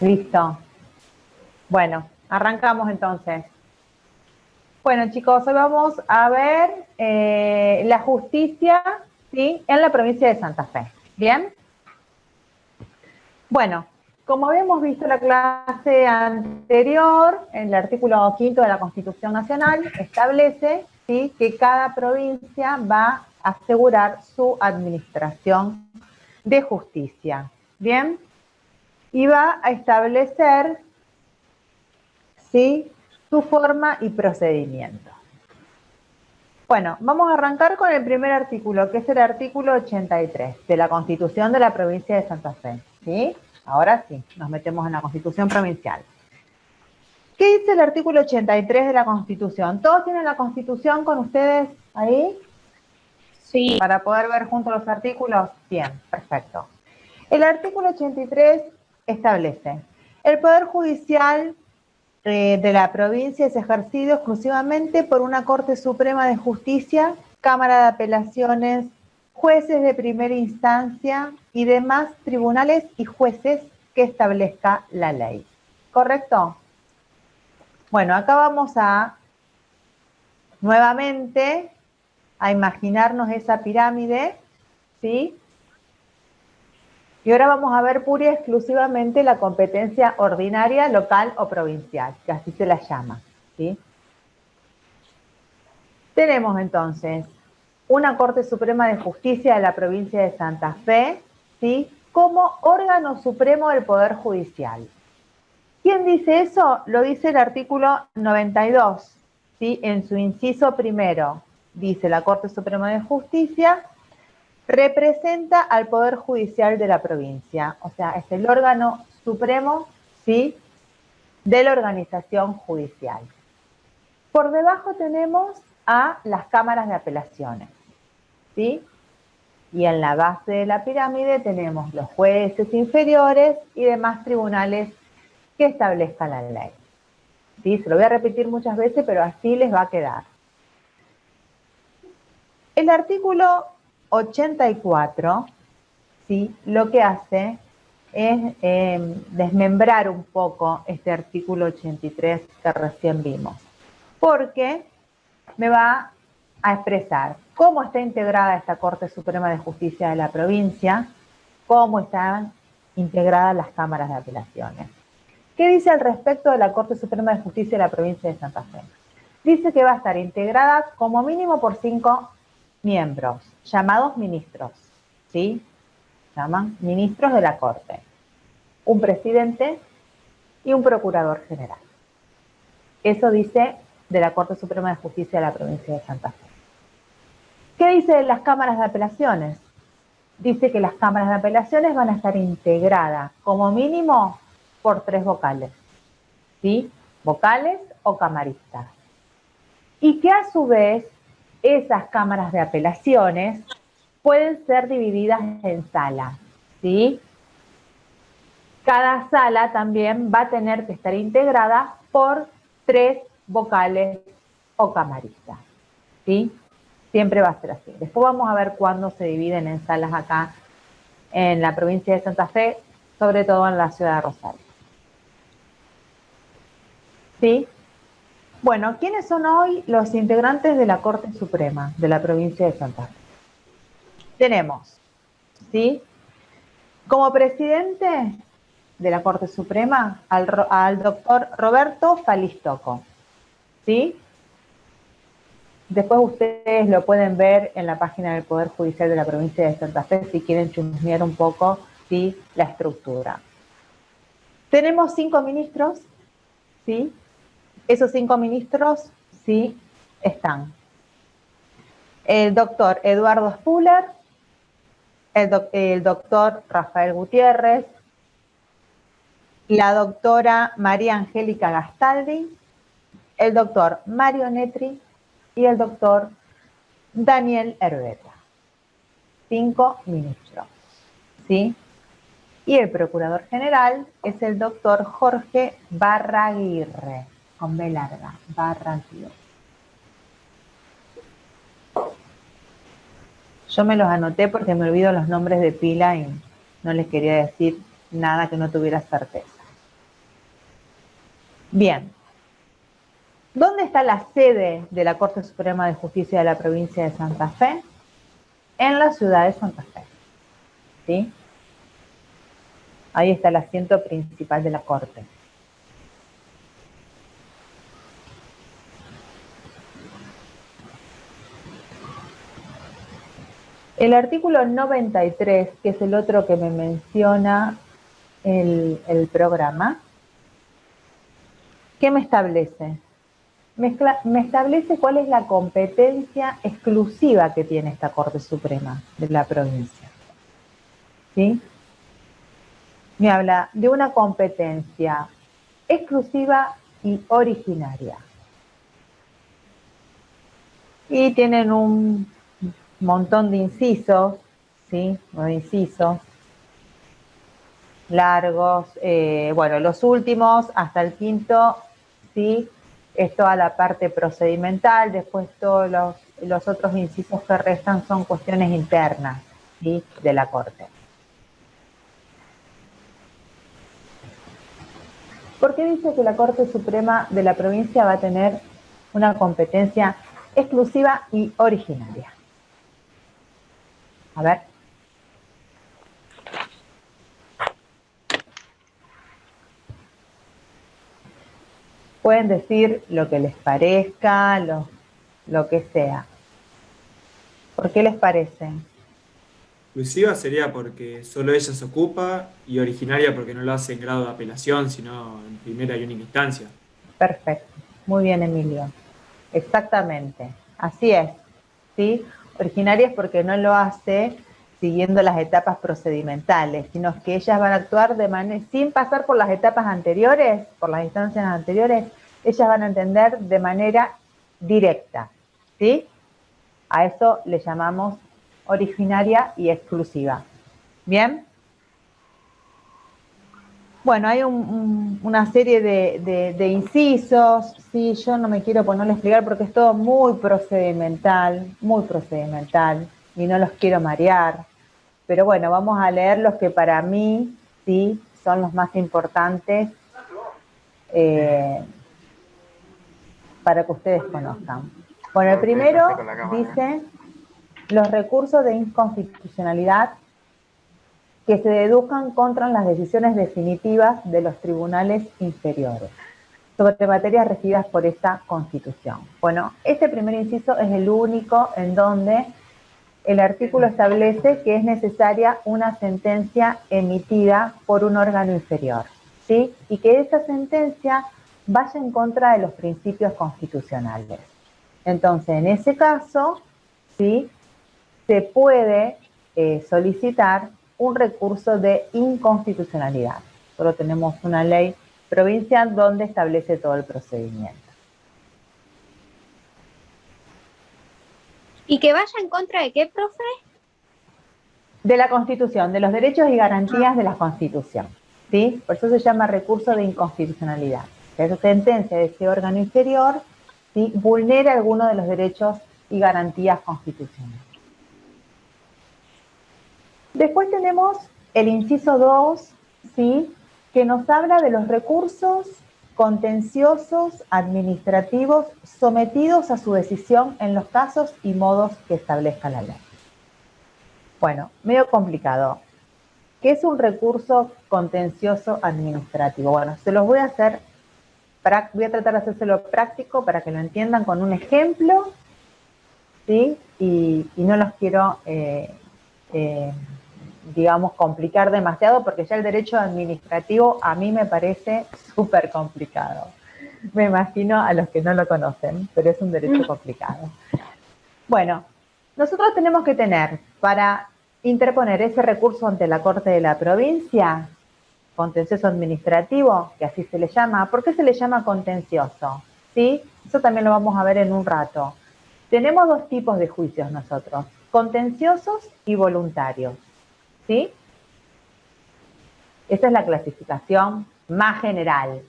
Listo. Bueno, arrancamos entonces. Bueno, chicos, hoy vamos a ver la justicia, ¿sí?, en la provincia de Santa Fe. ¿Bien? Bueno, como habíamos visto en la clase anterior, en el artículo 5º de la Constitución Nacional establece, ¿sí?, que cada provincia va a asegurar su administración de justicia. ¿Bien? Y va a establecer, ¿sí?, su forma y procedimiento. Bueno, vamos a arrancar con el primer artículo, que es el artículo 83 de la Constitución de la provincia de Santa Fe. ¿Sí? Ahora sí, nos metemos en la Constitución provincial. ¿Qué dice el artículo 83 de la Constitución? ¿Todos tienen la Constitución con ustedes ahí? Sí. Para poder ver juntos los artículos. Bien, perfecto. El artículo 83 establece: el Poder Judicial de la provincia es ejercido exclusivamente por una Corte Suprema de Justicia, Cámara de Apelaciones, jueces de primera instancia y demás tribunales y jueces que establezca la ley. ¿Correcto? Bueno, acá vamos a nuevamente a imaginarnos esa pirámide, ¿sí? Y ahora vamos a ver pura y exclusivamente la competencia ordinaria, local o provincial, que así se la llama, ¿sí? Tenemos entonces una Corte Suprema de Justicia de la provincia de Santa Fe, ¿sí?, como órgano supremo del Poder Judicial. ¿Quién dice eso? Lo dice el artículo 92, ¿sí?, en su inciso primero. Dice: la Corte Suprema de Justicia representa al Poder Judicial de la provincia, o sea, es el órgano supremo, ¿sí?, de la organización judicial. Por debajo tenemos a las cámaras de apelaciones, ¿sí? Y en la base de la pirámide tenemos los jueces inferiores y demás tribunales que establezcan la ley. ¿Sí? Se lo voy a repetir muchas veces, pero así les va a quedar. El artículo 84, ¿sí?, lo que hace es desmembrar un poco este artículo 83 que recién vimos, porque me va a expresar cómo está integrada esta Corte Suprema de Justicia de la provincia, cómo están integradas las cámaras de apelaciones. ¿Qué dice al respecto de la Corte Suprema de Justicia de la provincia de Santa Fe? Dice que va a estar integrada como mínimo por 5 miembros, llamados ministros, ¿sí? Llaman ministros de la Corte, un presidente y un procurador general. Eso dice de la Corte Suprema de Justicia de la provincia de Santa Fe. ¿Qué dice de las cámaras de apelaciones? Dice que las cámaras de apelaciones van a estar integradas como mínimo por 3 vocales, ¿sí? Vocales o camaristas. Y que a su vez esas cámaras de apelaciones pueden ser divididas en salas, ¿sí? Cada sala también va a tener que estar integrada por 3 vocales o camaristas, ¿sí? Siempre va a ser así. Después vamos a ver cuándo se dividen en salas acá en la provincia de Santa Fe, sobre todo en la ciudad de Rosario. ¿Sí? Bueno, ¿quiénes son hoy los integrantes de la Corte Suprema de la provincia de Santa Fe? Tenemos, ¿sí?, como presidente de la Corte Suprema al doctor Roberto Falistoco, ¿sí? Después ustedes lo pueden ver en la página del Poder Judicial de la provincia de Santa Fe si quieren chusmear un poco, ¿sí?, la estructura. Tenemos 5 ministros, ¿sí? Esos 5 ministros, ¿sí?, están el doctor Eduardo Spuller, el doctor Rafael Gutiérrez, la doctora María Angélica Gastaldi, el doctor Mario Netri y el doctor Daniel Herbeta. 5 ministros, ¿sí? Y el procurador general es el doctor Jorge Barraguirre, con B larga, Barraguirre. Yo me los anoté porque me olvido los nombres de pila y no les quería decir nada que no tuviera certeza. Bien. ¿Dónde está la sede de la Corte Suprema de Justicia de la provincia de Santa Fe? En la ciudad de Santa Fe. ¿Sí? Ahí está el asiento principal de la Corte. El artículo 93, que es el otro que me menciona el programa, ¿qué me establece? Me establece cuál es la competencia exclusiva que tiene esta Corte Suprema de la provincia. ¿Sí? Me habla de una competencia exclusiva y originaria. Y tienen un montón de incisos, ¿sí? 9 incisos largos. Bueno, los últimos, hasta el quinto, ¿sí? Es toda la parte procedimental, después todos los otros incisos que restan son cuestiones internas, ¿sí? De la Corte. ¿Por qué dice que la Corte Suprema de la provincia va a tener una competencia exclusiva y originaria? A ver. Pueden decir lo que les parezca, lo que sea. ¿Por qué les parece? Exclusiva sería porque solo ella se ocupa y originaria porque no lo hace en grado de apelación, sino en primera y única instancia. Perfecto. Muy bien, Emilio. Exactamente. Así es. ¿Sí? Originaria es porque no lo hace siguiendo las etapas procedimentales, sino que ellas van a actuar de manera, sin pasar por las etapas anteriores, por las instancias anteriores, ellas van a entender de manera directa. ¿Sí? A eso le llamamos originaria y exclusiva. ¿Bien? Bueno, hay una serie de incisos, sí, yo no me quiero ponerle a explicar porque es todo muy procedimental, y no los quiero marear. Pero bueno, vamos a leer los que para mí, sí, son los más importantes eh, para que ustedes conozcan. Bueno, el primero dice los recursos de inconstitucionalidad que se deduzcan contra las decisiones definitivas de los tribunales inferiores sobre materias regidas por esta Constitución. Bueno, este primer inciso es el único en donde el artículo establece que es necesaria una sentencia emitida por un órgano inferior, ¿sí? Y que esa sentencia vaya en contra de los principios constitucionales. Entonces, en ese caso, ¿sí? Se puede solicitar un recurso de inconstitucionalidad. Solo tenemos una ley provincial donde establece todo el procedimiento. ¿Y que vaya en contra de qué, profe? De la Constitución, de los derechos y garantías de la Constitución. ¿Sí? Por eso se llama recurso de inconstitucionalidad. Que esa sentencia de ese órgano inferior, ¿sí? Vulnera alguno de los derechos y garantías constitucionales. Después tenemos el inciso 2, ¿sí? Que nos habla de los recursos contenciosos administrativos sometidos a su decisión en los casos y modos que establezca la ley. Bueno, medio complicado. ¿Qué es un recurso contencioso administrativo? Bueno, se los voy a hacer, voy a tratar de hacérselo práctico para que lo entiendan con un ejemplo, ¿sí? Y no los quiero digamos, complicar demasiado, porque ya el derecho administrativo a mí me parece súper complicado. Me imagino a los que no lo conocen, pero es un derecho complicado. Bueno, nosotros tenemos que tener, para interponer ese recurso ante la Corte de la provincia, contencioso administrativo, que así se le llama. ¿Por qué se le llama contencioso? ¿Sí? Eso también lo vamos a ver en un rato. Tenemos dos tipos de juicios nosotros, contenciosos y voluntarios. ¿Sí? Esa es la clasificación más general.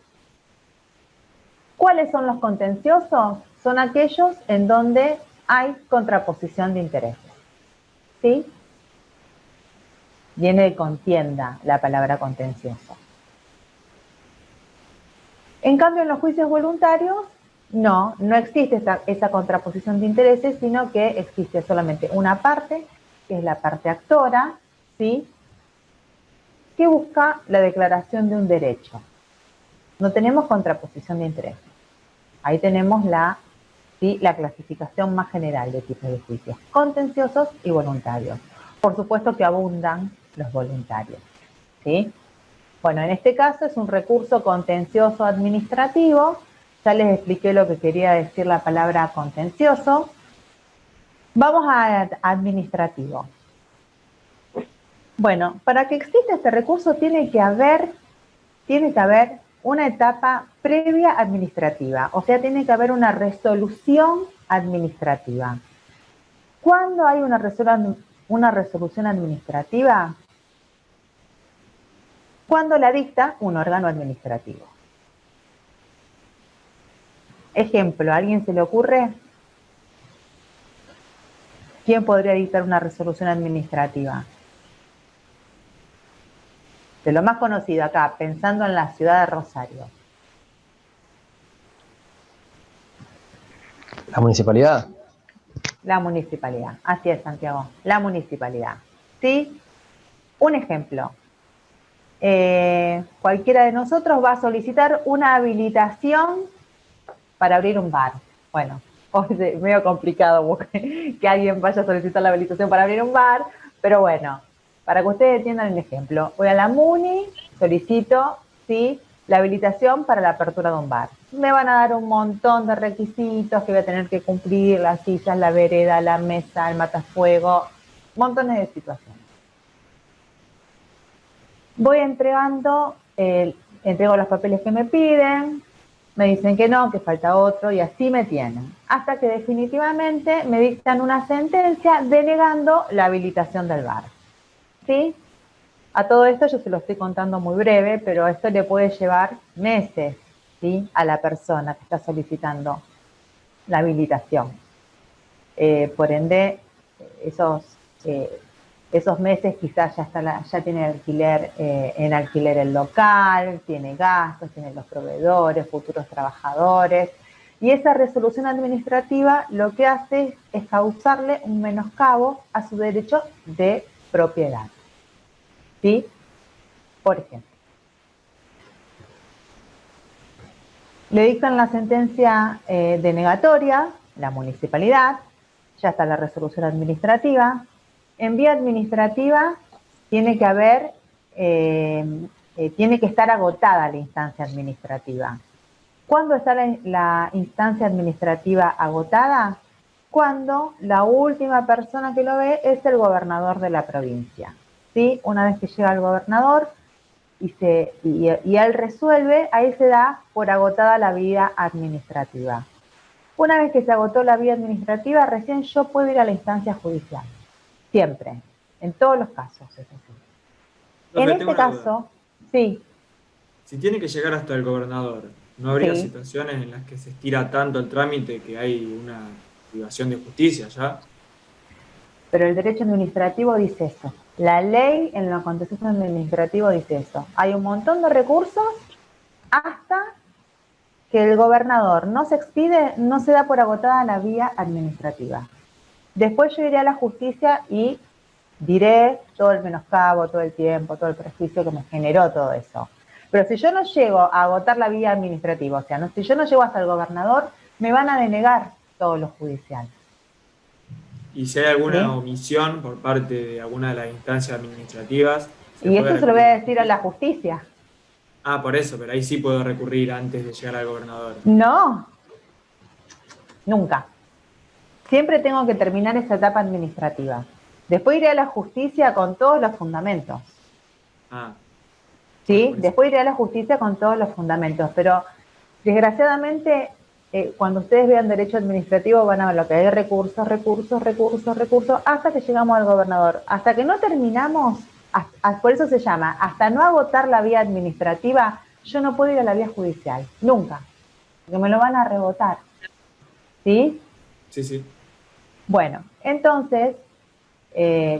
¿Cuáles son los contenciosos? Son aquellos en donde hay contraposición de intereses. ¿Sí? Viene de contienda la palabra contencioso. En cambio, en los juicios voluntarios, no existe esa contraposición de intereses, sino que existe solamente una parte, que es la parte actora, ¿sí?, que busca la declaración de un derecho. No tenemos contraposición de intereses. Ahí tenemos la clasificación más general de tipos de juicios, contenciosos y voluntarios. Por supuesto que abundan los voluntarios, ¿sí? Bueno, en este caso es un recurso contencioso administrativo. Ya les expliqué lo que quería decir la palabra contencioso. Vamos a administrativo. Bueno, para que exista este recurso tiene que haber una etapa previa administrativa, o sea, tiene que haber una resolución administrativa. ¿Cuándo hay una resolución administrativa? Cuando la dicta un órgano administrativo. Ejemplo, ¿a alguien se le ocurre? ¿Quién podría dictar una resolución administrativa? De lo más conocido acá, pensando en la ciudad de Rosario. ¿La municipalidad? La municipalidad, así es, Santiago, la municipalidad. ¿Sí? Un ejemplo. Cualquiera de nosotros va a solicitar una habilitación para abrir un bar. Bueno, es medio complicado que alguien vaya a solicitar la habilitación para abrir un bar, pero bueno, para que ustedes entiendan el ejemplo, voy a la MUNI, solicito, ¿sí?, la habilitación para la apertura de un bar. Me van a dar un montón de requisitos que voy a tener que cumplir, las sillas, la vereda, la mesa, el matafuego, montones de situaciones. Voy entregando, entrego los papeles que me piden, me dicen que no, que falta otro, y así me tienen. Hasta que definitivamente me dictan una sentencia denegando la habilitación del bar. ¿Sí? A todo esto yo se lo estoy contando muy breve, pero esto le puede llevar meses, ¿sí?, a la persona que está solicitando la habilitación. Por ende, esos meses quizás ya tiene alquiler, en alquiler el local, tiene gastos, tiene los proveedores, futuros trabajadores, y esa resolución administrativa lo que hace es causarle un menoscabo a su derecho de propiedad. ¿Sí? Por ejemplo, le dictan la sentencia denegatoria, la municipalidad, ya está la resolución administrativa. En vía administrativa tiene que estar agotada la instancia administrativa. ¿Cuándo está la instancia administrativa agotada? Cuando la última persona que lo ve es el gobernador de la provincia. ¿Sí? Una vez que llega el gobernador y él resuelve, ahí se da por agotada la vía administrativa. Una vez que se agotó la vía administrativa, recién yo puedo ir a la instancia judicial. Siempre, en todos los casos, es así. En este caso, sí. Si tiene que llegar hasta el gobernador, ¿no habría Sí. situaciones en las que se estira tanto el trámite que hay una privación de justicia ya? Pero el derecho administrativo dice eso. La ley en lo contencioso administrativo dice eso. Hay un montón de recursos hasta que el gobernador no se expide, no se da por agotada la vía administrativa. Después yo iré a la justicia y diré todo el menoscabo, todo el tiempo, todo el prejuicio que me generó todo eso. Pero si yo no llego a agotar la vía administrativa, o sea, si yo no llego hasta el gobernador, me van a denegar todo lo judicial. Y si hay alguna ¿Sí? omisión por parte de alguna de las instancias administrativas... Y eso se lo voy a decir a la justicia. Ah, por eso, pero ahí sí puedo recurrir antes de llegar al gobernador. No, nunca. Siempre tengo que terminar esa etapa administrativa. Después iré a la justicia con todos los fundamentos. Ah. ¿Sí? Bueno, Después iré a la justicia con todos los fundamentos. Pero, desgraciadamente, cuando ustedes vean derecho administrativo van a ver lo que hay recursos, hasta que llegamos al gobernador. Hasta que no terminamos, por eso se llama, hasta no agotar la vía administrativa, yo no puedo ir a la vía judicial. Nunca. Porque me lo van a rebotar. ¿Sí? Sí, sí. Bueno, entonces,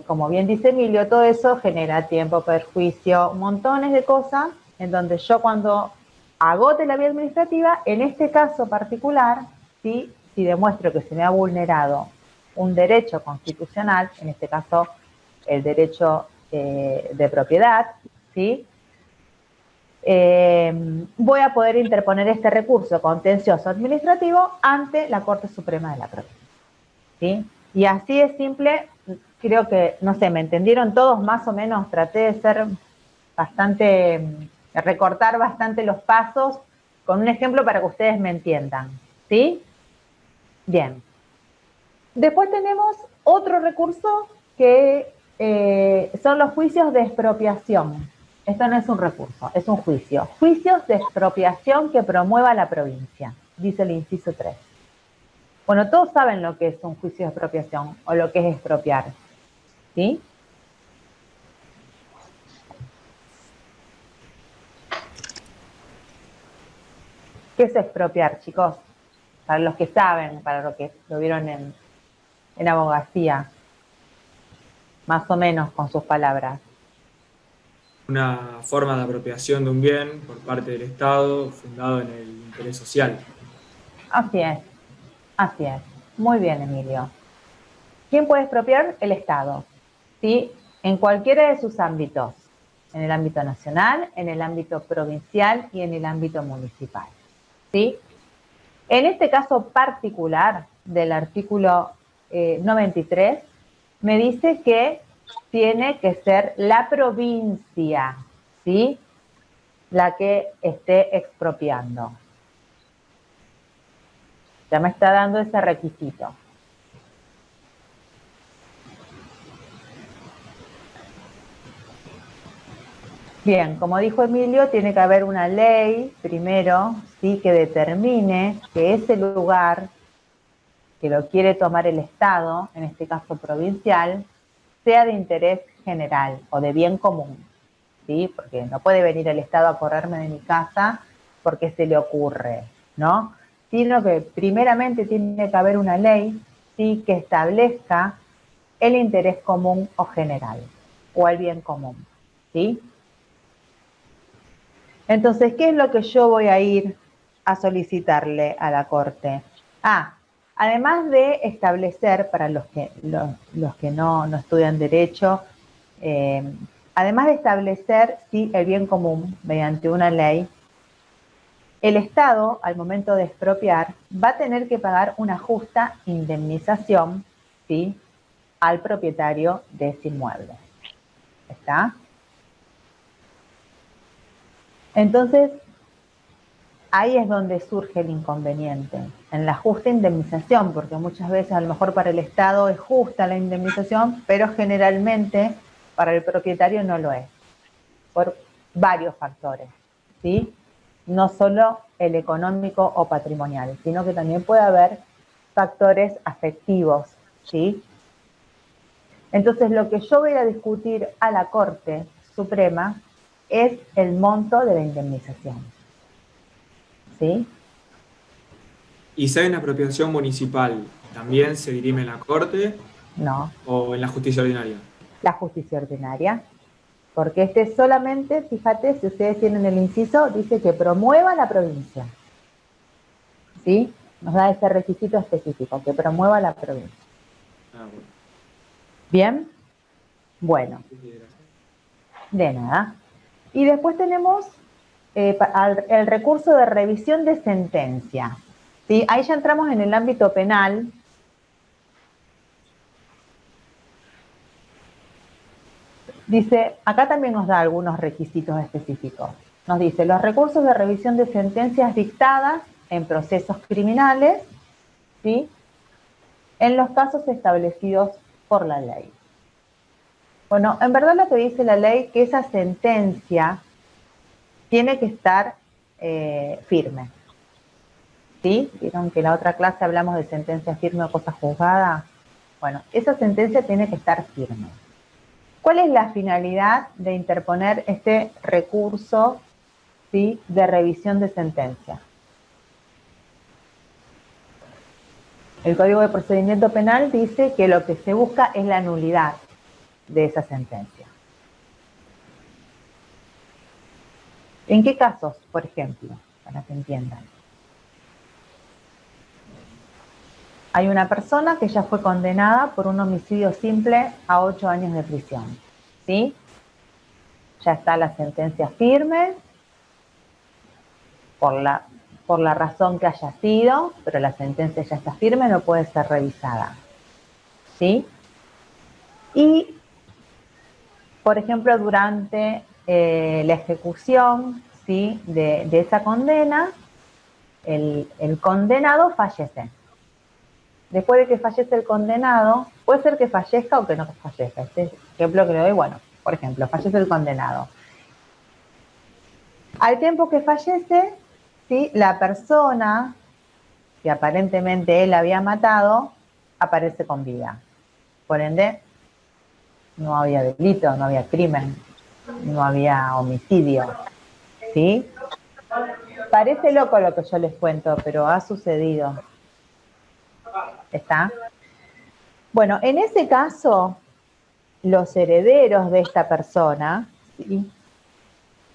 como bien dice Emilio, todo eso genera tiempo, perjuicio, montones de cosas en donde yo cuando agote la vía administrativa, en este caso particular, ¿sí? Si demuestro que se me ha vulnerado un derecho constitucional, en este caso el derecho de propiedad, ¿sí? Voy a poder interponer este recurso contencioso administrativo ante la Corte Suprema de la provincia, ¿sí? Y así es simple, creo que, no sé, ¿me entendieron todos más o menos? Traté de ser bastante, de recortar bastante los pasos con un ejemplo para que ustedes me entiendan, ¿sí? Bien. Después tenemos otro recurso que son los juicios de expropiación. Esto no es un recurso, es un juicio. Juicios de expropiación que promueva la provincia, dice el inciso 3. Bueno, todos saben lo que es un juicio de expropiación o lo que es expropiar, ¿sí? ¿Qué es expropiar, chicos? Para los que saben, para los que lo vieron en abogacía, más o menos con sus palabras. Una forma de apropiación de un bien por parte del Estado fundado en el interés social. Así es, así es. Muy bien, Emilio. ¿Quién puede expropiar? El Estado, ¿sí? En cualquiera de sus ámbitos, en el ámbito nacional, en el ámbito provincial y en el ámbito municipal, ¿sí? En este caso particular del artículo 93, me dice que tiene que ser la provincia, ¿sí? La que esté expropiando. Ya me está dando ese requisito. Bien, como dijo Emilio, tiene que haber una ley primero, ¿sí? Que determine que ese lugar que lo quiere tomar el Estado, en este caso provincial, sea de interés general o de bien común, ¿sí? Porque no puede venir el Estado a correrme de mi casa porque se le ocurre, ¿no? Sino que primeramente tiene que haber una ley, ¿sí? Que establezca el interés común o general, o el bien común, ¿sí? Entonces, ¿qué es lo que yo voy a ir a solicitarle a la Corte? Además de establecer, para los que no estudian derecho, además de establecer sí, el bien común mediante una ley, el Estado, al momento de expropiar, va a tener que pagar una justa indemnización, ¿sí? Al propietario de ese inmueble. ¿Está? Entonces, ahí es donde surge el inconveniente, en la justa indemnización, porque muchas veces a lo mejor para el Estado es justa la indemnización, pero generalmente para el propietario no lo es, por varios factores, ¿sí? No solo el económico o patrimonial, sino que también puede haber factores afectivos, ¿sí? Entonces, lo que yo voy a discutir a la Corte Suprema es el monto de la indemnización, ¿sí? ¿Y si hay una apropiación municipal, también se dirime en la Corte No, o en la justicia ordinaria? la justicia ordinaria, porque este solamente, fíjate, si ustedes tienen el inciso, dice que promueva la provincia, ¿sí? Nos da ese requisito específico, que promueva la provincia. Bueno. ¿Bien? Bueno, de nada. Y después tenemos el recurso de revisión de sentencia, ¿sí? Ahí ya entramos en el ámbito penal. Dice, acá también nos da algunos requisitos específicos. Nos dice, los recursos de revisión de sentencias dictadas en procesos criminales, ¿sí? En los casos establecidos por la ley. Bueno, en verdad lo que dice la ley es que esa sentencia tiene que estar firme, ¿sí? Vieron que en la otra clase hablamos de sentencia firme o cosa juzgada. Bueno, esa sentencia tiene que estar firme. ¿Cuál es la finalidad de interponer este recurso, ¿sí? De revisión de sentencia? El Código de Procedimiento Penal dice que lo que se busca es la nulidad de esa sentencia. ¿En qué casos, por ejemplo? para que entiendan. Hay una persona que ya fue condenada por un homicidio simple a 8 años de prisión, ¿sí? Ya está la sentencia firme por la razón que haya sido, pero la sentencia ya está firme, no puede ser revisada, ¿sí? Y, por ejemplo, durante la ejecución, ¿sí?, de esa condena, el condenado fallece. Después de que fallece el condenado, puede ser que fallezca o que no fallezca. Este ejemplo que le doy, bueno, por ejemplo, fallece el condenado. Al tiempo que fallece, ¿sí?, la persona que aparentemente él había matado aparece con vida. Por ende, no había delito, no había crimen, no había homicidio, ¿sí? Parece loco lo que yo les cuento, pero ha sucedido. ¿Está? Bueno, en ese caso, los herederos de esta persona, ¿sí?,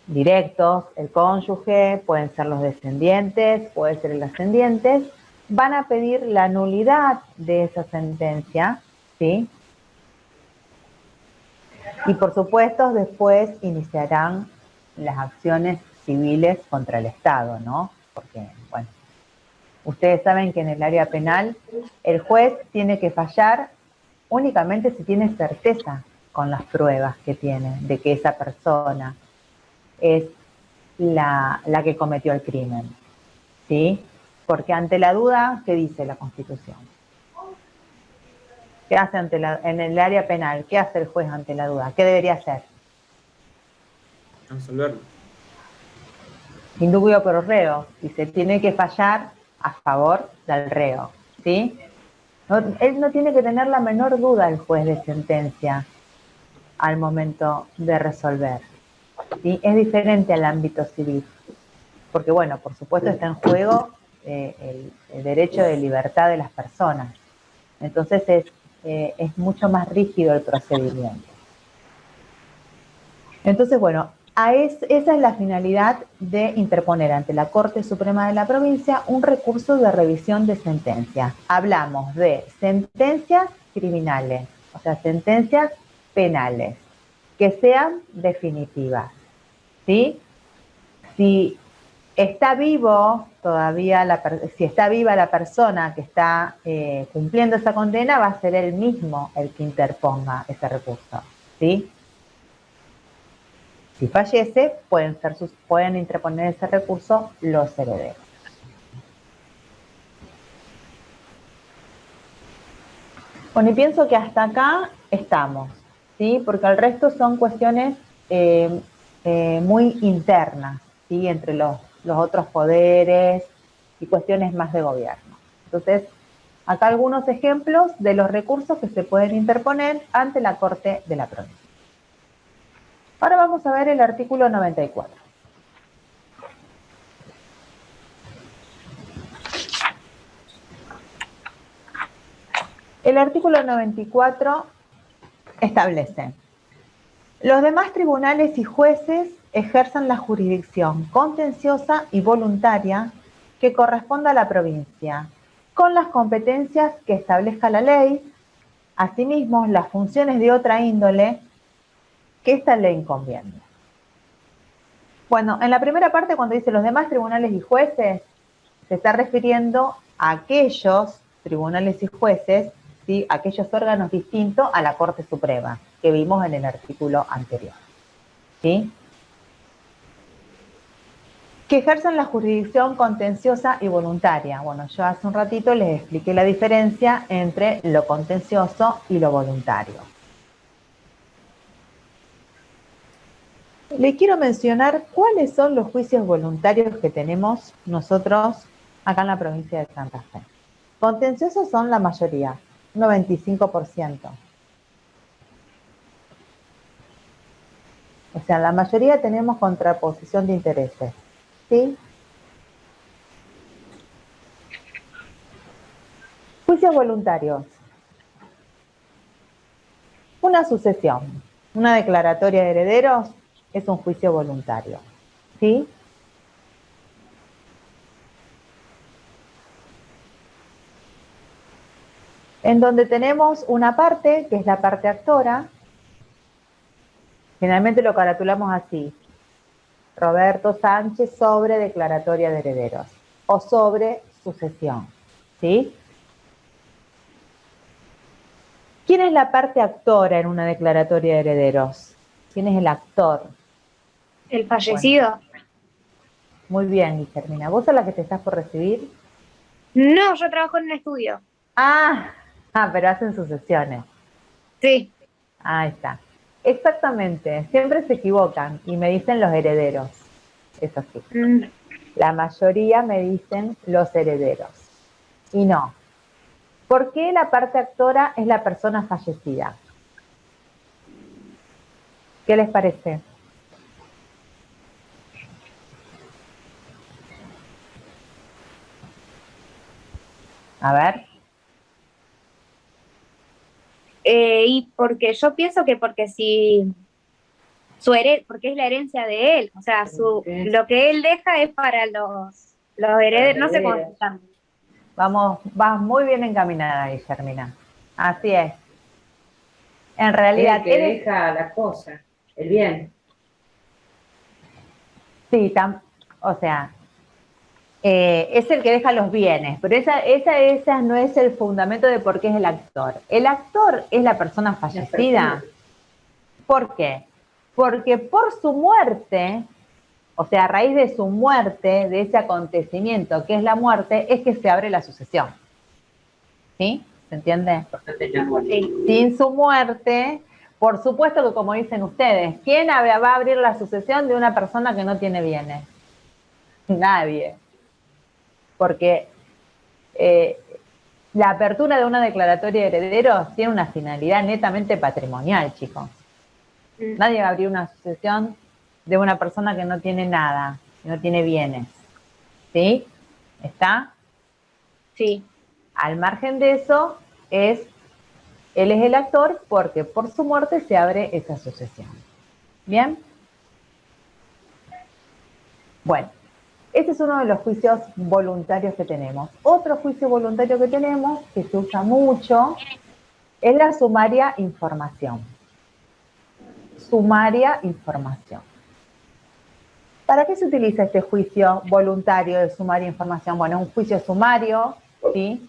directos, el cónyuge, pueden ser los descendientes, pueden ser los ascendientes, van a pedir la nulidad de esa sentencia, ¿sí? Y por supuesto después iniciarán las acciones civiles contra el Estado, ¿no? Porque, bueno, ustedes saben que en el área penal el juez tiene que fallar únicamente si tiene certeza con las pruebas que tiene de que esa persona es la que cometió el crimen, ¿sí? Porque ante la duda, ¿qué dice la Constitución? ¿Qué hace en el área penal? ¿Qué hace el juez ante la duda? ¿Qué debería hacer? Absolverlo. Indubio pro reo, y se tiene que fallar a favor del reo, ¿sí? Él no tiene que tener la menor duda, el juez de sentencia, al momento de resolver, ¿sí? Es diferente al ámbito civil, porque bueno, por supuesto está en juego el derecho de libertad de las personas. Entonces es mucho más rígido el procedimiento. Entonces, bueno, esa es la finalidad de interponer ante la Corte Suprema de la provincia un recurso de revisión de sentencias. Hablamos de sentencias criminales, o sea, sentencias penales, que sean definitivas, ¿sí? Si está vivo todavía, si está viva la persona que está cumpliendo esa condena, va a ser él mismo el que interponga ese recurso, ¿sí? Si fallece, pueden interponer ese recurso los herederos. Bueno, y pienso que hasta acá estamos, ¿sí? Porque el resto son cuestiones muy internas, ¿sí?, entre los otros poderes y cuestiones más de gobierno. Entonces, acá algunos ejemplos de los recursos que se pueden interponer ante la Corte de la provincia. Ahora vamos a ver el artículo 94. El artículo 94 establece: los demás tribunales y jueces ejercen la jurisdicción contenciosa y voluntaria que corresponda a la provincia, con las competencias que establezca la ley, asimismo las funciones de otra índole que esta ley encomiende. Bueno, en la primera parte, cuando dice los demás tribunales y jueces, se está refiriendo a aquellos tribunales y jueces, ¿sí?, aquellos órganos distintos a la Corte Suprema, que vimos en el artículo anterior, ¿sí?, que ejercen la jurisdicción contenciosa y voluntaria. Bueno, yo hace un ratito les expliqué la diferencia entre lo contencioso y lo voluntario. Le quiero mencionar cuáles son los juicios voluntarios que tenemos nosotros acá en la provincia de Santa Fe. Contenciosos son la mayoría, 95%. O sea, la mayoría tenemos contraposición de intereses, ¿sí? Juicios voluntarios. Una sucesión, una declaratoria de herederos es un juicio voluntario, ¿sí? en donde tenemos una parte, que es la parte actora. Generalmente lo caratulamos así: Roberto Sánchez sobre declaratoria de herederos o sobre sucesión, ¿sí? ¿Quién es la parte actora en una declaratoria de herederos? ¿Quién es el actor? El fallecido. Bueno, muy bien, Guillermina. ¿Vos sos la que te estás por recibir? No, yo trabajo en un estudio. Pero hacen sucesiones. Sí. Ahí está. Exactamente. Siempre se equivocan y me dicen los herederos. Es así. La mayoría me dicen los herederos. Y no. ¿Por qué la parte actora es la persona fallecida? ¿Qué les parece? A ver. Y porque yo pienso que porque si porque es la herencia de él, o sea, lo que él deja es para los herederos, no sé cómo se llama. Vas muy bien encaminada, Guillermina. Así es. En Es realidad, el que deja la cosa, el bien. sí, o sea, es el que deja los bienes, pero esa no es el fundamento de por qué es el actor. El actor es la persona fallecida. ¿Por qué? Porque por su muerte, o sea, a raíz de su muerte, de ese acontecimiento que es la muerte, es que se abre la sucesión. ¿Sí? ¿Se entiende? Sí. Sin su muerte, por supuesto que como dicen ustedes, ¿quién va a abrir la sucesión de una persona que no tiene bienes? Nadie. Porque la apertura de una declaratoria de herederos tiene una finalidad netamente patrimonial, chicos. Nadie va a abrir una sucesión de una persona que no tiene nada, que no tiene bienes. ¿Sí? ¿Está? Sí. Al margen de eso, él es el actor porque por su muerte se abre esa sucesión. ¿Bien? Bueno, ese es uno de los juicios voluntarios que tenemos. Otro juicio voluntario que tenemos, que se usa mucho, es la sumaria información. Sumaria información. ¿Para qué se utiliza este juicio voluntario de sumaria información? Bueno, es un juicio sumario, ¿sí?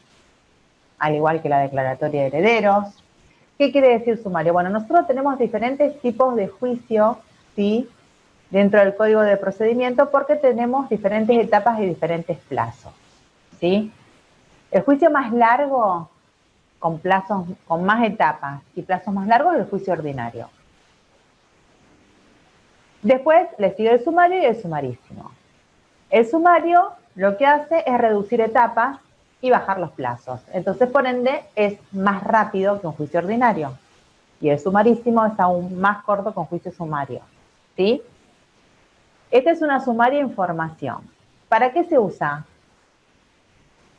Al igual que la declaratoria de herederos. ¿Qué quiere decir sumario? Bueno, nosotros tenemos diferentes tipos de juicio, ¿sí? Dentro del Código de Procedimiento porque tenemos diferentes etapas y diferentes plazos, ¿sí? El juicio más largo, con plazos, con más etapas y plazos más largos, es el juicio ordinario. Después le sigue el sumario y el sumarísimo. El sumario lo que hace es reducir etapas y bajar los plazos. Entonces, por ende, es más rápido que un juicio ordinario. Y el sumarísimo es aún más corto que un juicio sumario, ¿sí? Esta es una sumaria información. ¿Para qué se usa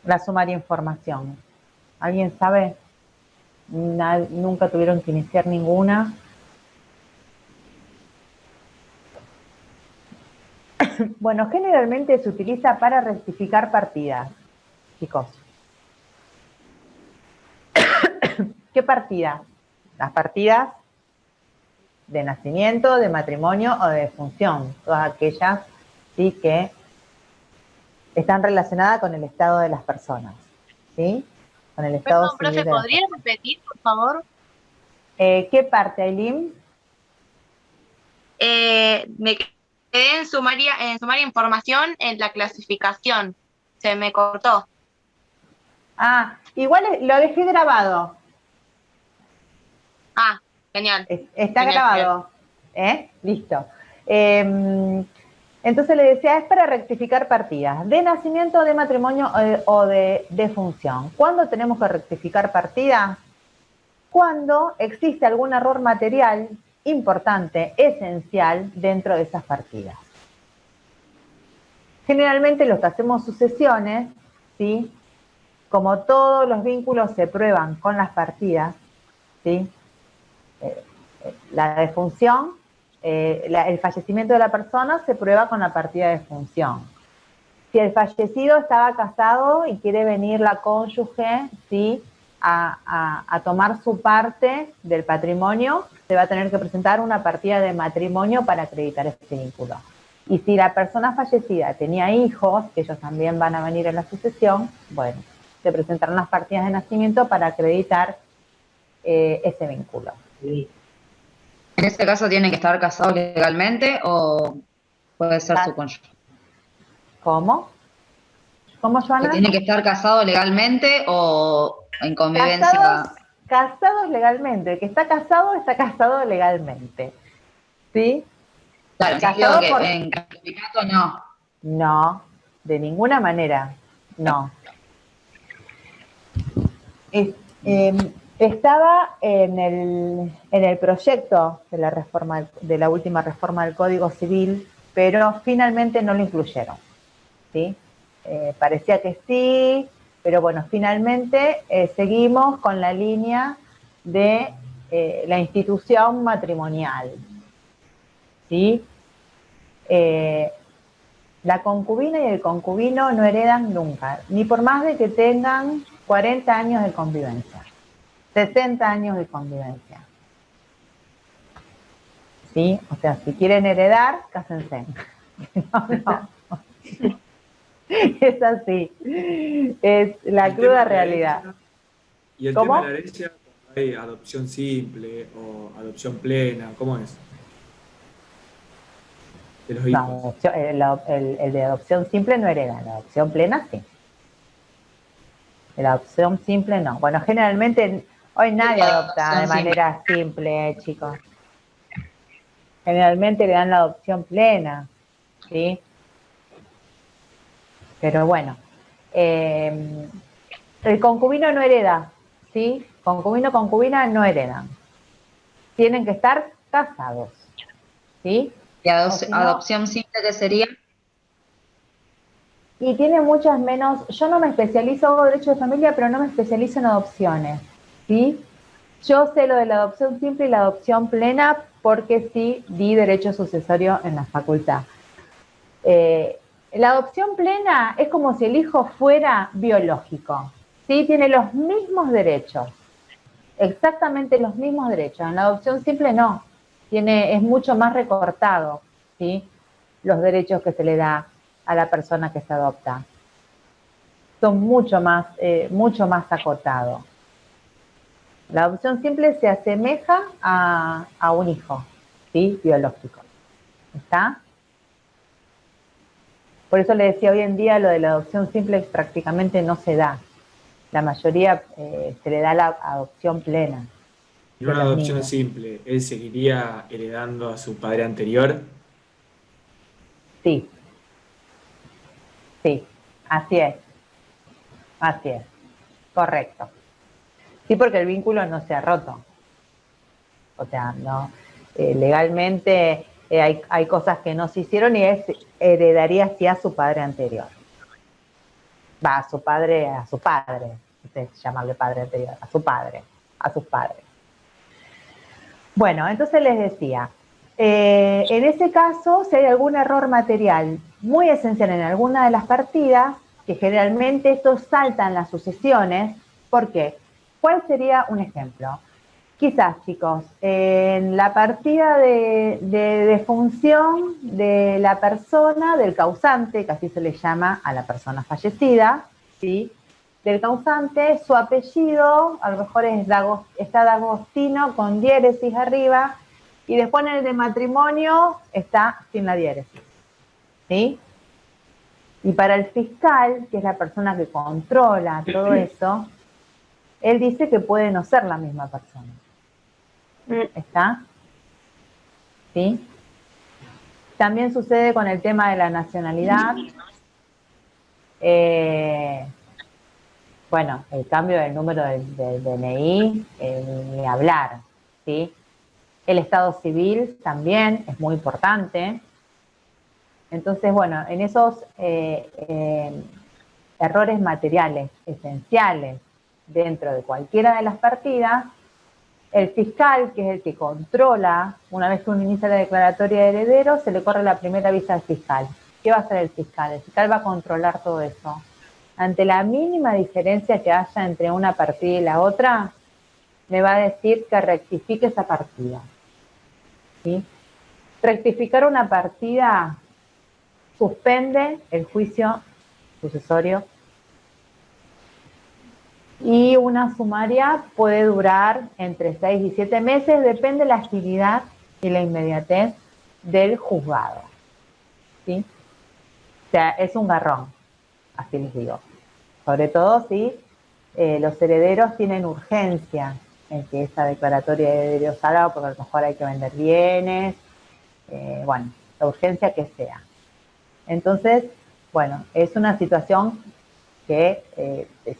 la sumaria información? ¿Alguien sabe? Nunca tuvieron que iniciar ninguna. Bueno, generalmente se utiliza para rectificar partidas, chicos. ¿Qué partidas? Las partidas de nacimiento, de matrimonio o de defunción. Todas aquellas, sí, que están relacionadas con el estado de las personas, ¿sí? Con el estado Perdón, civil profe, de las ¿podría repetir, por favor? ¿Qué parte, Aileen? Me quedé en sumaria información en la clasificación. Se me cortó. Igual lo dejé grabado. Ah, genial. Está Genial, grabado. Listo. Entonces le decía, es para rectificar partidas de nacimiento, de matrimonio o de defunción. ¿Cuándo tenemos que rectificar partidas? Cuando existe algún error material importante, esencial, dentro de esas partidas. Generalmente los que hacemos sucesiones, ¿sí? Como todos los vínculos se prueban con las partidas, ¿sí? La defunción, el fallecimiento de la persona se prueba con la partida de defunción. Si el fallecido estaba casado y quiere venir la cónyuge, ¿sí? a tomar su parte del patrimonio, se va a tener que presentar una partida de matrimonio para acreditar este vínculo. Y si la persona fallecida tenía hijos, que ellos también van a venir en la sucesión, bueno, se presentarán las partidas de nacimiento para acreditar ese vínculo. En este caso, ¿tiene que estar casado legalmente o puede ser su cónyuge? ¿Cómo? ¿Cómo, Joana? ¿Tiene que estar casado legalmente o en convivencia? Casados legalmente. El que está casado legalmente. ¿Sí? Claro, Casado digo que en concubinato no. No, de ninguna manera, no. Estaba en el proyecto de la reforma, de la última reforma del Código Civil, pero finalmente no lo incluyeron, ¿sí? Parecía que sí, pero bueno, finalmente seguimos con la línea de la institución matrimonial, ¿sí? La concubina y el concubino no heredan nunca, ni por más de que tengan 40 años de convivencia, 60 años de convivencia. ¿Sí? O sea, si quieren heredar, cásense. No. Es así. Es la cruda realidad. ¿Y el tema de la herencia, hay adopción simple o adopción plena? ¿Cómo es? De los hijos. No, el de adopción simple no hereda, la adopción plena sí. La adopción simple no. Bueno, generalmente hoy nadie adopta de manera simple, chicos. Generalmente le dan la adopción plena, ¿sí? Pero bueno, el concubino no hereda, ¿sí? Concubino, concubina no heredan. Tienen que estar casados, ¿sí? ¿Y adopción simple qué sería? Y tiene muchas menos, yo no me especializo, hago derecho de familia, pero no me especializo en adopciones, ¿sí? Yo sé lo de la adopción simple y la adopción plena porque sí di derecho sucesorio en la facultad. La adopción plena es como si el hijo fuera biológico, ¿sí? Tiene los mismos derechos, exactamente los mismos derechos. En la adopción simple no, es mucho más recortado, ¿sí? Los derechos que se le da a la persona que se adopta. Son mucho más acotados. La adopción simple se asemeja a un hijo, ¿sí? Biológico. ¿Está? Por eso le decía, hoy en día lo de la adopción simple prácticamente no se da. La mayoría se le da la adopción plena. En una adopción simple, ¿él seguiría heredando a su padre anterior? Sí. Sí, así es. Así es. Correcto. Sí, porque el vínculo no se ha roto. O sea, no, legalmente hay cosas que no se hicieron y heredaría así a su padre anterior. Va, a su padre, no sé llamarle padre anterior, a su padre, a sus padres. Bueno, entonces les decía, en ese caso, si hay algún error material muy esencial en alguna de las partidas, que generalmente estos saltan las sucesiones, ¿por qué? ¿Cuál sería un ejemplo? Quizás, chicos, en la partida de defunción de la persona, del causante, que así se le llama a la persona fallecida, ¿sí? Del causante, su apellido, a lo mejor está D'Agostino con diéresis arriba, y después en el de matrimonio está sin la diéresis, ¿sí? Y para el fiscal, que es la persona que controla todo eso, él dice que puede no ser la misma persona. ¿Está? ¿Sí? También sucede con el tema de la nacionalidad. Bueno, el cambio del número del DNI, ni hablar, ¿sí? El estado civil también es muy importante. Entonces, bueno, en esos errores materiales esenciales dentro de cualquiera de las partidas, el fiscal, que es el que controla, una vez que uno inicia la declaratoria de heredero, se le corre la primera vista al fiscal. ¿Qué va a hacer el fiscal? El fiscal va a controlar todo eso ante la mínima diferencia que haya entre una partida y la otra, me va a decir que rectifique esa partida. ¿Sí? Rectificar una partida suspende el juicio sucesorio y una sumaria puede durar entre 6 y 7 meses, depende de la agilidad y la inmediatez del juzgado. ¿Sí? O sea, es un garrón, así les digo. Sobre todo si los herederos tienen urgencia en que esa declaratoria de herederos salga, porque a lo mejor hay que vender bienes, bueno, la urgencia que sea. Entonces, bueno, es una situación que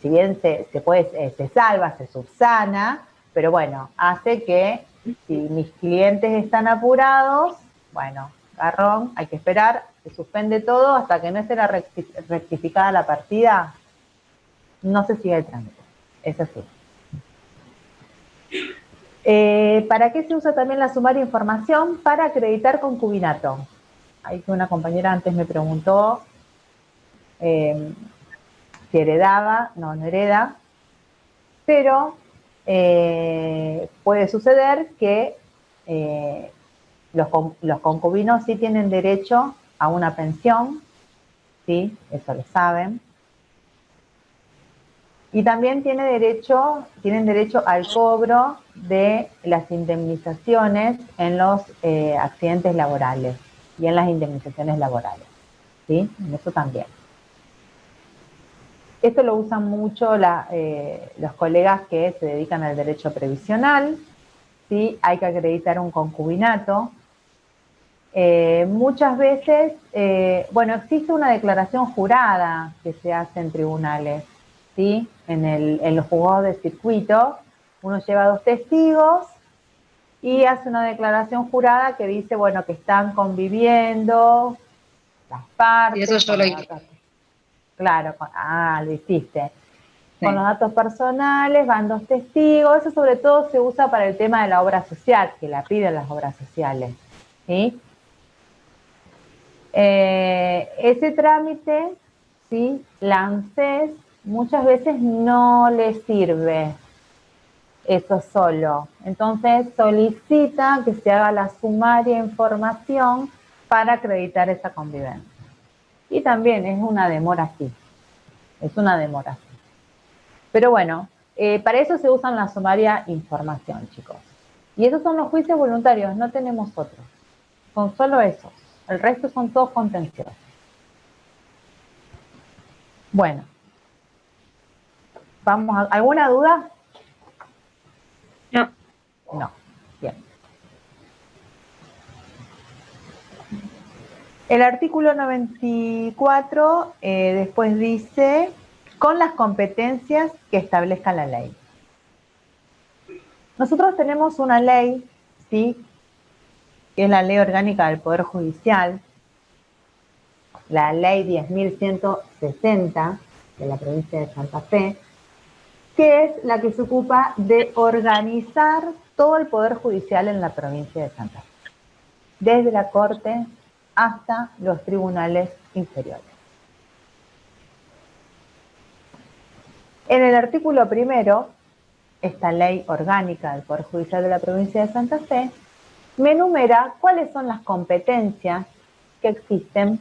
si bien se salva, se subsana, pero bueno, hace que si mis clientes están apurados, bueno, garrón, hay que esperar, se suspende todo hasta que no esté rectificada la partida, no se sigue el trámite, es así. ¿Para qué se usa también la sumaria información? Para acreditar concubinato. Ahí que una compañera antes me preguntó si heredaba, no hereda, pero puede suceder que los concubinos sí tienen derecho a una pensión, ¿sí? Eso lo saben. Y también tienen derecho al cobro de las indemnizaciones en los accidentes laborales y en las indemnizaciones laborales, ¿sí? En eso también. Esto lo usan mucho los colegas que se dedican al derecho previsional, ¿sí? Hay que acreditar un concubinato. Muchas veces, bueno, existe una declaración jurada que se hace en tribunales, ¿sí? En los juzgados de circuito, uno lleva 2 testigos y hace una declaración jurada que dice, bueno, que están conviviendo las partes. Y eso yo lo hice. Claro, lo hiciste. Sí. Con los datos personales, van 2 testigos, eso sobre todo se usa para el tema de la obra social, que la piden las obras sociales, ¿sí? Ese trámite, ¿sí? La ANSES muchas veces no le sirve eso solo. Entonces solicita que se haga la sumaria información para acreditar esa convivencia. Y también es una demora así. Es una demora así. Pero bueno, para eso se usan la sumaria información, chicos. Y esos son los juicios voluntarios, no tenemos otros. Son solo esos. El resto son todos contenciosos. Bueno. ¿Alguna duda? No. No. Bien. El artículo 94 después dice, con las competencias que establezca la ley. Nosotros tenemos una ley, ¿sí? Que es la Ley Orgánica del Poder Judicial, la Ley 10.160 de la provincia de Santa Fe, que es la que se ocupa de organizar todo el Poder Judicial en la provincia de Santa Fe, desde la Corte hasta los tribunales inferiores. En el artículo 1, esta Ley Orgánica del Poder Judicial de la provincia de Santa Fe me enumera cuáles son las competencias que existen,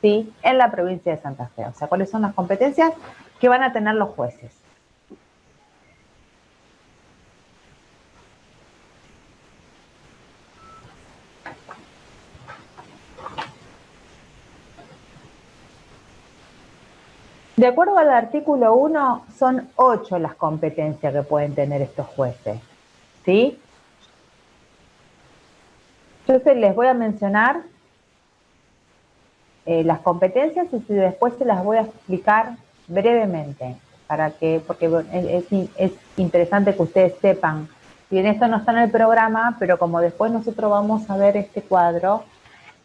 ¿sí? En la provincia de Santa Fe. O sea, cuáles son las competencias que van a tener los jueces. De acuerdo al artículo 1, son 8 las competencias que pueden tener estos jueces, ¿sí? Entonces les voy a mencionar las competencias y después se las voy a explicar brevemente, porque es interesante que ustedes sepan. Bien, esto no está en el programa, pero como después nosotros vamos a ver este cuadro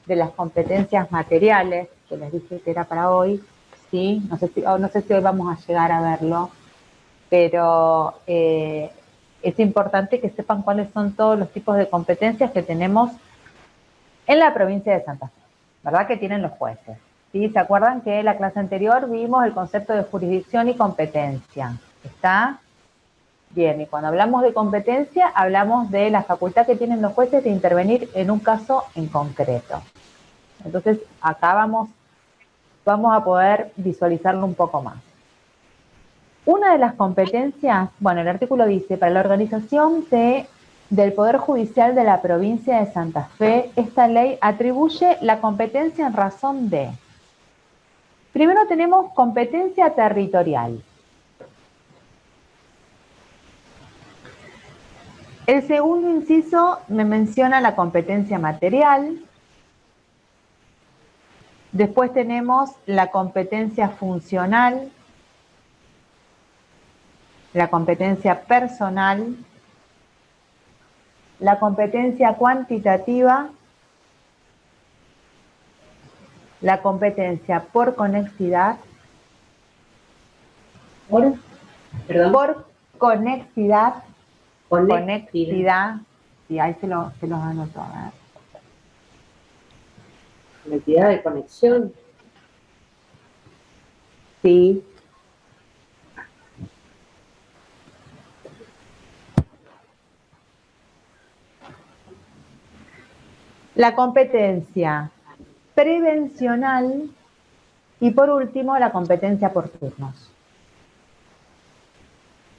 de las competencias materiales, que les dije que era para hoy, ¿sí? No sé si hoy vamos a llegar a verlo, pero es importante que sepan cuáles son todos los tipos de competencias que tenemos en la provincia de Santa Fe, ¿verdad? Que tienen los jueces, ¿Sí? ¿Se acuerdan que en la clase anterior vimos el concepto de jurisdicción y competencia? ¿Está? Bien, y cuando hablamos de competencia, hablamos de la facultad que tienen los jueces de intervenir en un caso en concreto. Entonces, acá vamos a poder visualizarlo un poco más. Una de las competencias, bueno, el artículo dice, para la organización del Poder Judicial de la provincia de Santa Fe, esta ley atribuye la competencia en razón de. Primero tenemos competencia territorial. El segundo inciso me menciona la competencia material. Después tenemos la competencia funcional, la competencia personal, la competencia cuantitativa, la competencia por conexidad, Perdón. por conexidad, Conectividad. sí, ahí se los anoto, a ver. Conectividad de conexión. Sí. La competencia prevencional y por último la competencia por turnos.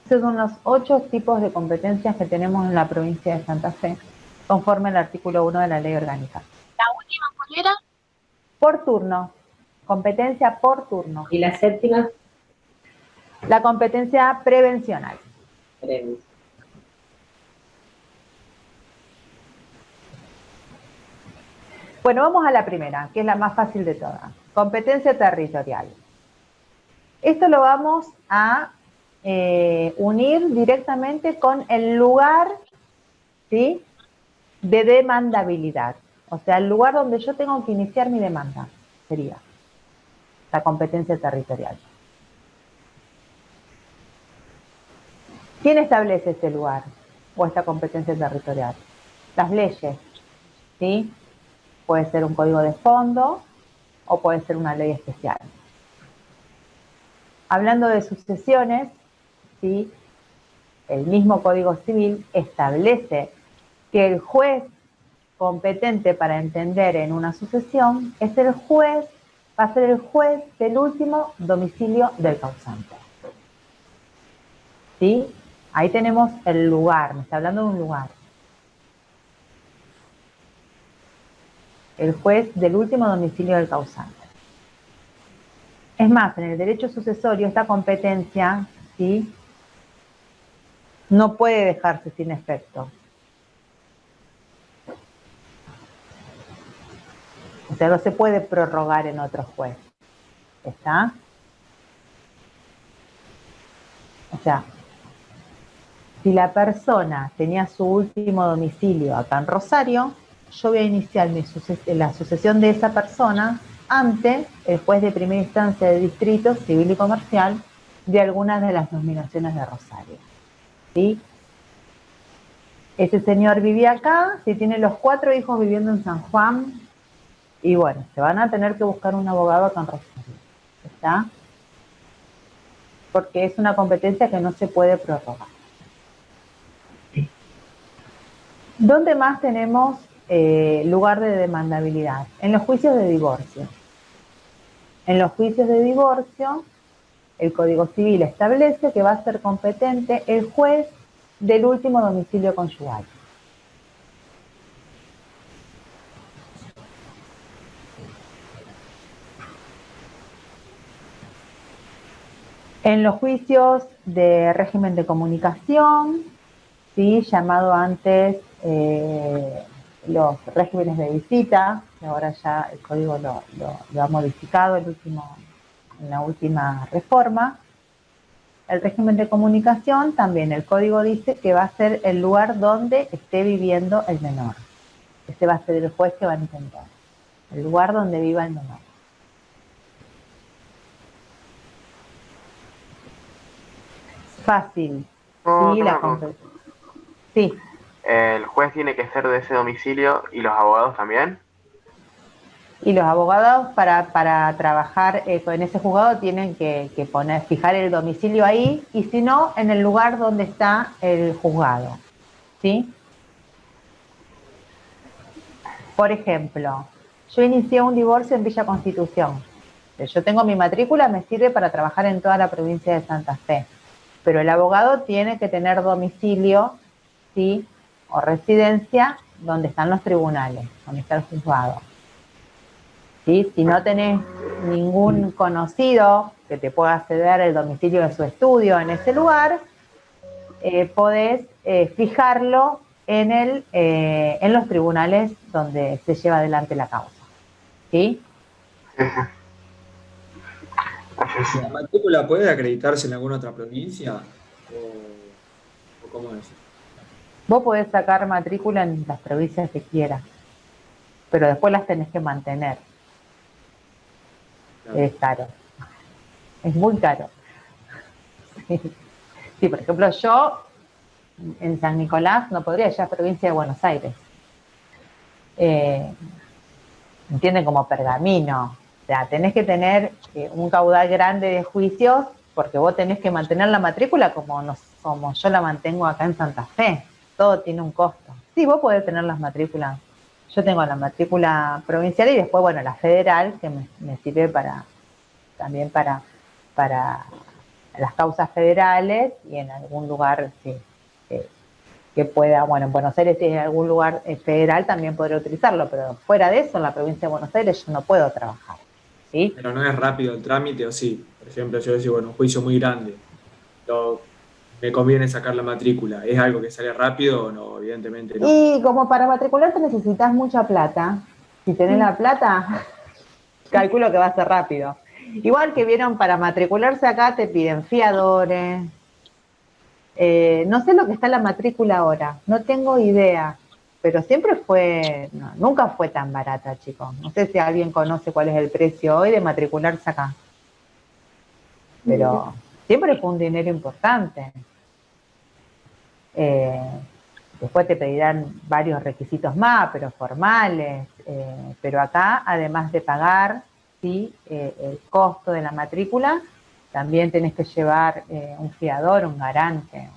Esos son los 8 tipos de competencias que tenemos en la provincia de Santa Fe, conforme al artículo 1 de la ley orgánica. ¿La última cuál era? Por turno, competencia por turno. Y la séptima, La competencia prevencional. prevención. Bueno, vamos a la primera, que es la más fácil de todas. Competencia territorial. Esto lo vamos a unir directamente con el lugar, ¿sí?, de demandabilidad. O sea, el lugar donde yo tengo que iniciar mi demanda sería la competencia territorial. ¿Quién establece este lugar o esta competencia territorial? Las leyes, ¿sí? Puede ser un código de fondo o puede ser una ley especial. Hablando de sucesiones, ¿sí?, el mismo Código Civil establece que el juez competente para entender en una sucesión es el juez, va a ser el juez del último domicilio del causante. ¿Sí? Ahí tenemos el lugar, me está hablando de un lugar. El juez del último domicilio del causante. Es más, en el derecho sucesorio esta competencia, ¿sí?, no puede dejarse sin efecto. O sea, no se puede prorrogar en otro juez. ¿Está? O sea, si la persona tenía su último domicilio acá en Rosario, yo voy a iniciar la sucesión de esa persona ante el juez de primera instancia de distrito civil y comercial de algunas de las nominaciones de Rosario. ¿Sí? Ese señor vivía acá, si tiene los 4 hijos viviendo en San Juan, y bueno, se van a tener que buscar un abogado acá en Rosario. ¿Está? Porque es una competencia que no se puede prorrogar. ¿Dónde más tenemos lugar de demandabilidad? En los juicios de divorcio. En los juicios de divorcio, el Código Civil establece que va a ser competente el juez del último domicilio conyugal. En los juicios de régimen de comunicación, ¿sí?, llamado antes los regímenes de visita, que ahora ya el código lo ha modificado en la última reforma. El régimen de comunicación también, el código dice que va a ser el lugar donde esté viviendo el menor. Este va a ser el juez que va a entender, el lugar donde viva el menor. Fácil. No, Sí, tengo la una consulta. Sí. ¿El juez tiene que ser de ese domicilio y los abogados también? Y los abogados para trabajar con ese juzgado tienen que fijar el domicilio ahí, y si no, en el lugar donde está el juzgado, ¿sí? Por ejemplo, yo inicié un divorcio en Villa Constitución. Yo tengo mi matrícula, me sirve para trabajar en toda la provincia de Santa Fe. Pero el abogado tiene que tener domicilio, ¿sí? O residencia donde están los tribunales, donde está el juzgado. ¿Sí? Si no tenés ningún conocido que te pueda ceder el domicilio de su estudio en ese lugar, podés fijarlo en los tribunales donde se lleva adelante la causa. ¿Sí? ¿La matrícula puede acreditarse en alguna otra provincia? ¿O cómo es? Vos podés sacar matrícula en las provincias que quieras, pero después las tenés que mantener. Claro. Es caro. Es muy caro. Sí, por ejemplo, yo en San Nicolás no podría, ya es provincia de Buenos Aires. Entienden, como pergamino. O sea, tenés que tener un caudal grande de juicios, porque vos tenés que mantener la matrícula como yo la mantengo acá en Santa Fe. Todo tiene un costo. Sí, vos podés tener las matrículas. Yo tengo la matrícula provincial y después, bueno, la federal, que me sirve también para las causas federales, y en algún lugar que pueda, bueno, en Buenos Aires, si en algún lugar federal también podré utilizarlo, pero fuera de eso, en la provincia de Buenos Aires yo no puedo trabajar, ¿sí? Pero no es rápido el trámite, ¿o sí? Por ejemplo, yo decía, bueno, un juicio muy grande, me conviene sacar la matrícula. ¿Es algo que sale rápido o no? Evidentemente no. Y como para matricularte necesitas mucha plata. Si tenés la plata, calculo que va a ser rápido. Igual que vieron, para matricularse acá te piden fiadores. No sé lo que está la matrícula ahora, no tengo idea, pero siempre nunca fue tan barata, chicos. No sé si alguien conoce cuál es el precio hoy de matricularse acá, pero siempre fue un dinero importante. Después te pedirán varios requisitos más, pero formales, pero acá, además de pagar, ¿sí? El costo de la matrícula, también tenés que llevar un fiador, un garante.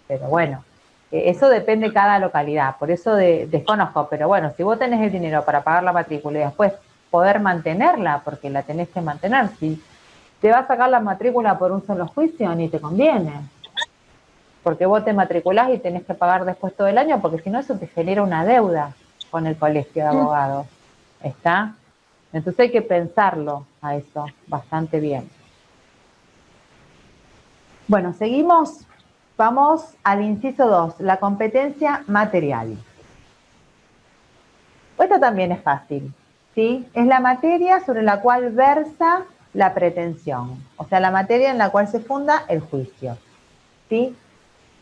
Pero bueno, eso depende de cada localidad, por eso desconozco. Pero bueno, si vos tenés el dinero para pagar la matrícula y después poder mantenerla, porque la tenés que mantener, si te vas a sacar la matrícula por un solo juicio, ni te conviene. Porque vos te matriculás y tenés que pagar después todo el año, porque si no eso te genera una deuda con el colegio de abogados. ¿Está? Entonces hay que pensarlo a eso bastante bien. Bueno, seguimos. Vamos al inciso 2, la competencia material. Esto también es fácil, ¿sí? Es la materia sobre la cual versa la pretensión, o sea, la materia en la cual se funda el juicio, ¿sí?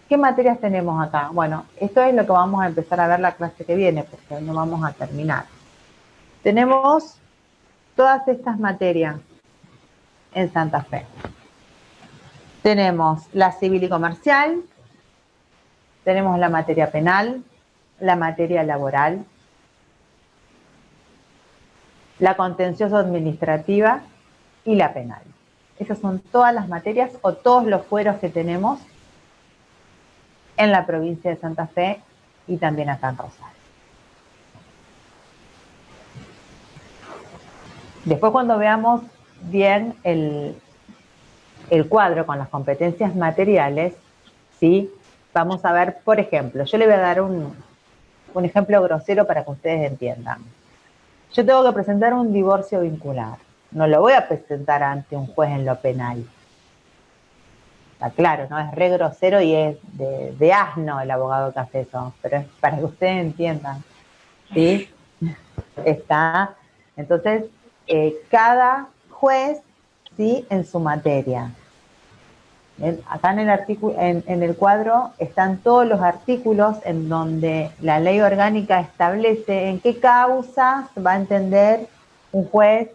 ¿Qué materias tenemos acá? Bueno, esto es lo que vamos a empezar a ver la clase que viene, porque hoy no vamos a terminar. Tenemos todas estas materias en Santa Fe. Tenemos la civil y comercial, tenemos la materia penal, la materia laboral, la contencioso administrativa y la penal. Esas son todas las materias o todos los fueros que tenemos en la provincia de Santa Fe y también acá en Rosario. Después, cuando veamos bien el cuadro con las competencias materiales, ¿sí? Vamos a ver, por ejemplo, yo le voy a dar un ejemplo grosero para que ustedes entiendan. Yo tengo que presentar un divorcio vincular. No lo voy a presentar ante un juez en lo penal. Está claro, ¿no? Es re grosero y es de asno el abogado que hace eso, pero es para que ustedes entiendan, ¿sí? Está. Entonces, cada juez, ¿sí? En su materia. Acá en el cuadro están todos los artículos en donde la ley orgánica establece en qué causas va a entender un juez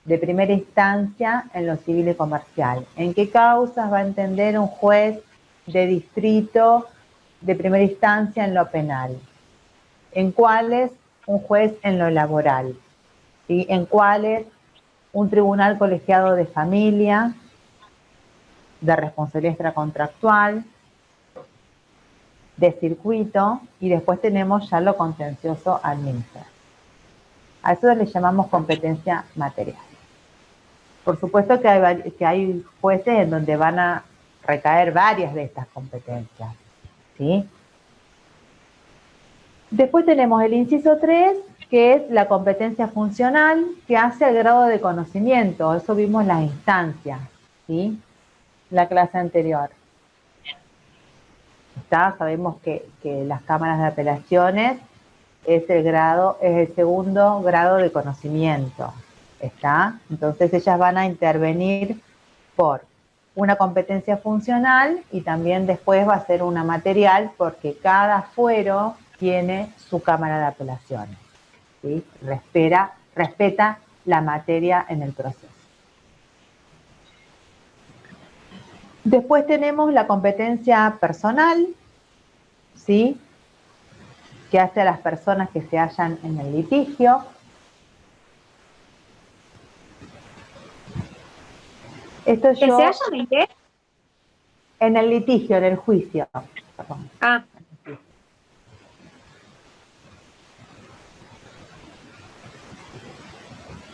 de primera instancia en lo civil y comercial, en qué causas va a entender un juez de distrito de primera instancia en lo penal, en cuáles un juez en lo laboral, ¿sí? En cuáles un tribunal colegiado de familia, de responsabilidad extracontractual, de circuito, y después tenemos ya lo contencioso administrativo. A eso le llamamos competencia material. Por supuesto que hay jueces en donde van a recaer varias de estas competencias, ¿sí? Después tenemos el inciso 3, que es la competencia funcional, que hace al grado de conocimiento. Eso vimos las instancias, ¿sí? La clase anterior. Sabemos que las cámaras de apelaciones es el segundo grado de conocimiento. ¿Está? Entonces ellas van a intervenir por una competencia funcional y también después va a ser una material porque cada fuero tiene su cámara de apelaciones, ¿sí? Respeta la materia en el proceso. Después tenemos la competencia personal, ¿sí? Que hace a las personas que se hallan en el litigio. Esto ¿Que se hallan en qué? En el litigio, en el juicio. Perdón. Ah.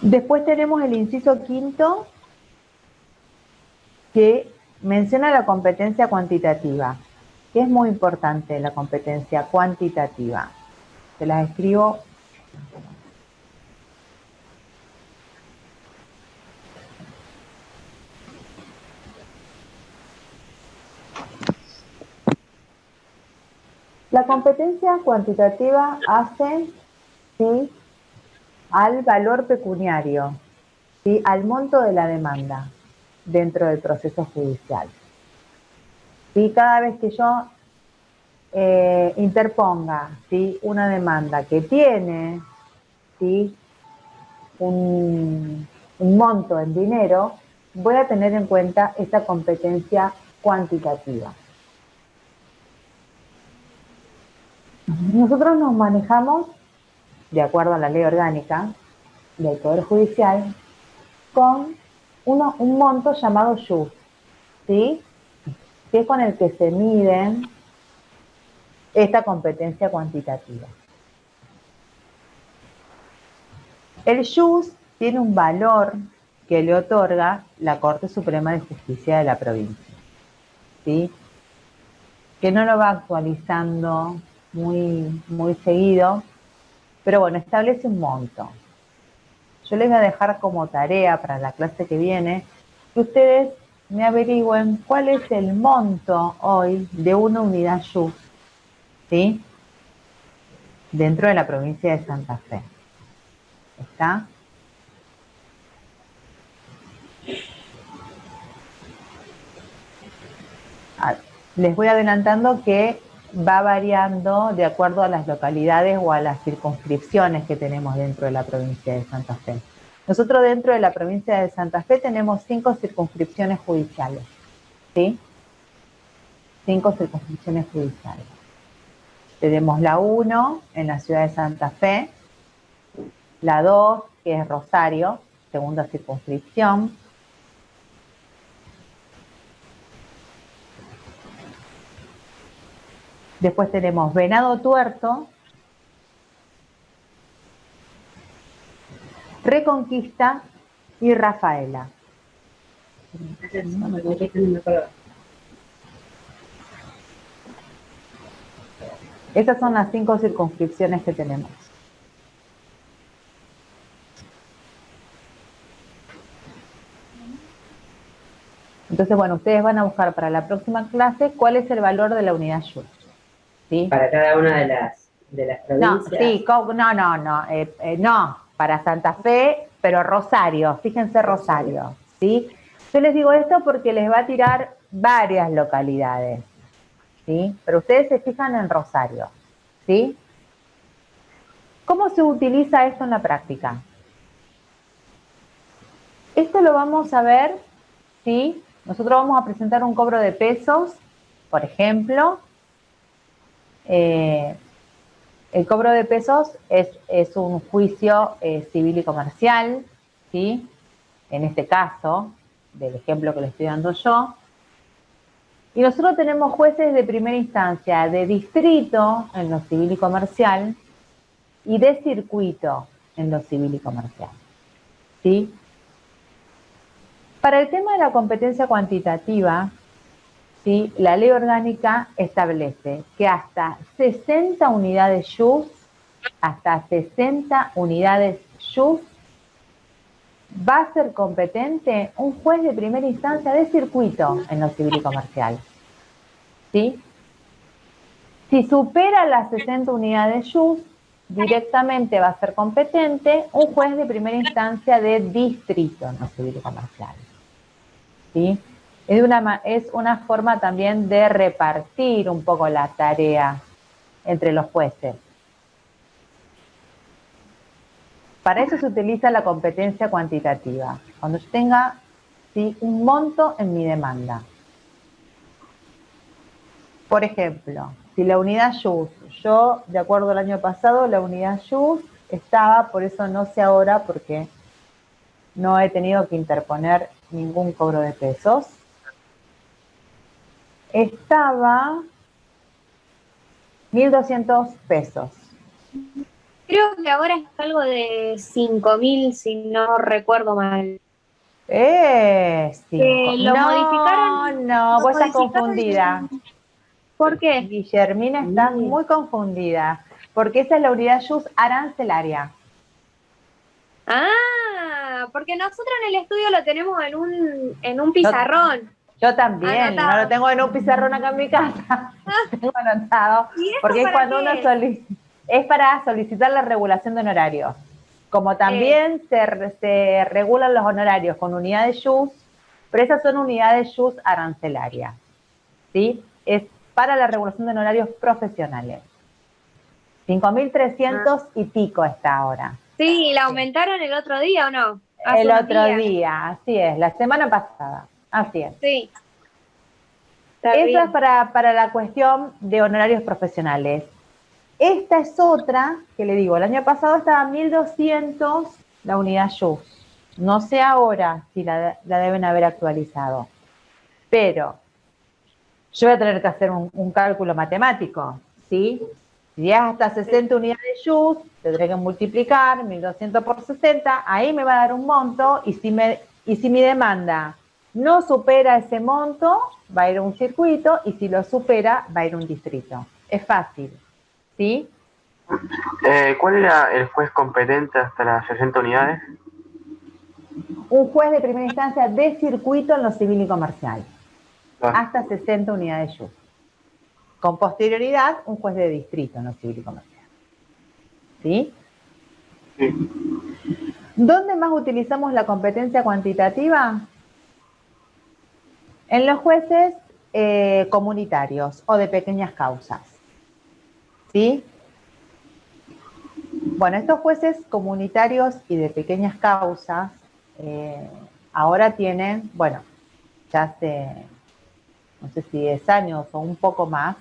Después tenemos el inciso 5, que menciona la competencia cuantitativa, que es muy importante la competencia cuantitativa. Se las escribo. La competencia cuantitativa hace, ¿sí?, al valor pecuniario, ¿sí?, al monto de la demanda dentro del proceso judicial. ¿Sí? Cada vez que yo interponga, ¿sí?, una demanda que tiene, ¿sí?, un monto en dinero, voy a tener en cuenta esta competencia cuantitativa. Nosotros nos manejamos, de acuerdo a la ley orgánica del Poder Judicial, con un monto llamado jus, ¿sí?, que es con el que se miden esta competencia cuantitativa. El jus tiene un valor que le otorga la Corte Suprema de Justicia de la provincia, ¿sí?, que no lo va actualizando muy seguido, pero bueno, establece un monto. Yo les voy a dejar como tarea para la clase que viene que ustedes me averigüen cuál es el monto hoy de una unidad jus, ¿sí?, dentro de la provincia de Santa Fe. ¿Está? Les voy adelantando que va variando de acuerdo a las localidades o a las circunscripciones que tenemos dentro de la provincia de Santa Fe. Nosotros dentro de la provincia de Santa Fe tenemos 5 circunscripciones judiciales, ¿sí? 5 circunscripciones judiciales. Tenemos la 1 en la ciudad de Santa Fe, la 2 que es Rosario, segunda circunscripción, después tenemos Venado Tuerto, Reconquista y Rafaela. Esas son las 5 circunscripciones que tenemos. Entonces, bueno, ustedes van a buscar para la próxima clase cuál es el valor de la unidad jus, ¿sí? Para cada una de las provincias. No, sí, no, para Santa Fe, pero Rosario, fíjense Rosario, ¿sí? Yo les digo esto porque les va a tirar varias localidades, ¿sí? Pero ustedes se fijan en Rosario, ¿sí? ¿Cómo se utiliza esto en la práctica? Esto lo vamos a ver, ¿sí? Nosotros vamos a presentar un cobro de pesos, por ejemplo, en El cobro de pesos es un juicio civil y comercial, ¿sí? En este caso, del ejemplo que le estoy dando yo. Y nosotros tenemos jueces de primera instancia, de distrito en lo civil y comercial, y de circuito en lo civil y comercial, ¿sí? Para el tema de la competencia cuantitativa, ¿sí? La ley orgánica establece que hasta 60 unidades JUS, va a ser competente un juez de primera instancia de circuito en lo civil y comercial, ¿sí? Si supera las 60 unidades JUS, directamente va a ser competente un juez de primera instancia de distrito en lo civil y comercial, ¿sí? Es una forma también de repartir un poco la tarea entre los jueces. Para eso se utiliza la competencia cuantitativa. Cuando yo tenga, ¿sí?, un monto en mi demanda. Por ejemplo, si la unidad JUS, yo, de acuerdo al año pasado, la unidad JUS estaba, por eso no sé ahora, porque no he tenido que interponer ningún cobro de pesos, estaba 1.200 pesos. Creo que ahora es algo de 5.000, si no recuerdo mal. No, modificaron. no, Lo vos estás modificaron. confundida. ¿Por qué? Guillermina, estás muy confundida, porque esa es la unidad JUS arancelaria. Ah, porque nosotros en el estudio lo tenemos en un pizarrón. Yo también, Anotado. no lo tengo en un pizarrón acá en mi casa, tengo anotado, ¿Y esto porque es para cuando qué uno es para solicitar la regulación de honorarios. Como también se regulan los honorarios con unidades JUS, pero esas son unidades JUS arancelarias, ¿sí? Es para la regulación de honorarios profesionales. 5.300 y pico está ahora. Sí, ¿la aumentaron el otro día o no? El otro día, así es, la semana pasada, así es. Sí. Eso es para la cuestión de honorarios profesionales. Esta es otra, que le digo, el año pasado estaba 1.200 la unidad JUS. No sé ahora si la deben haber actualizado, pero yo voy a tener que hacer un cálculo matemático, ¿sí? Si es hasta 60 unidades JUS, tendré que multiplicar 1.200 por 60, ahí me va a dar un monto, y si mi demanda no supera ese monto, va a ir a un circuito, y si lo supera, va a ir a un distrito. Es fácil, ¿sí? ¿Cuál era el juez competente hasta las 60 unidades? Un juez de primera instancia de circuito en lo civil y comercial, hasta 60 unidades JUS. Con posterioridad, un juez de distrito en lo civil y comercial. ¿Sí? Sí. ¿Dónde más utilizamos la competencia cuantitativa? En los jueces comunitarios o de pequeñas causas. ¿Sí? Bueno, estos jueces comunitarios y de pequeñas causas ahora tienen, bueno, ya hace, no sé si 10 años o un poco más,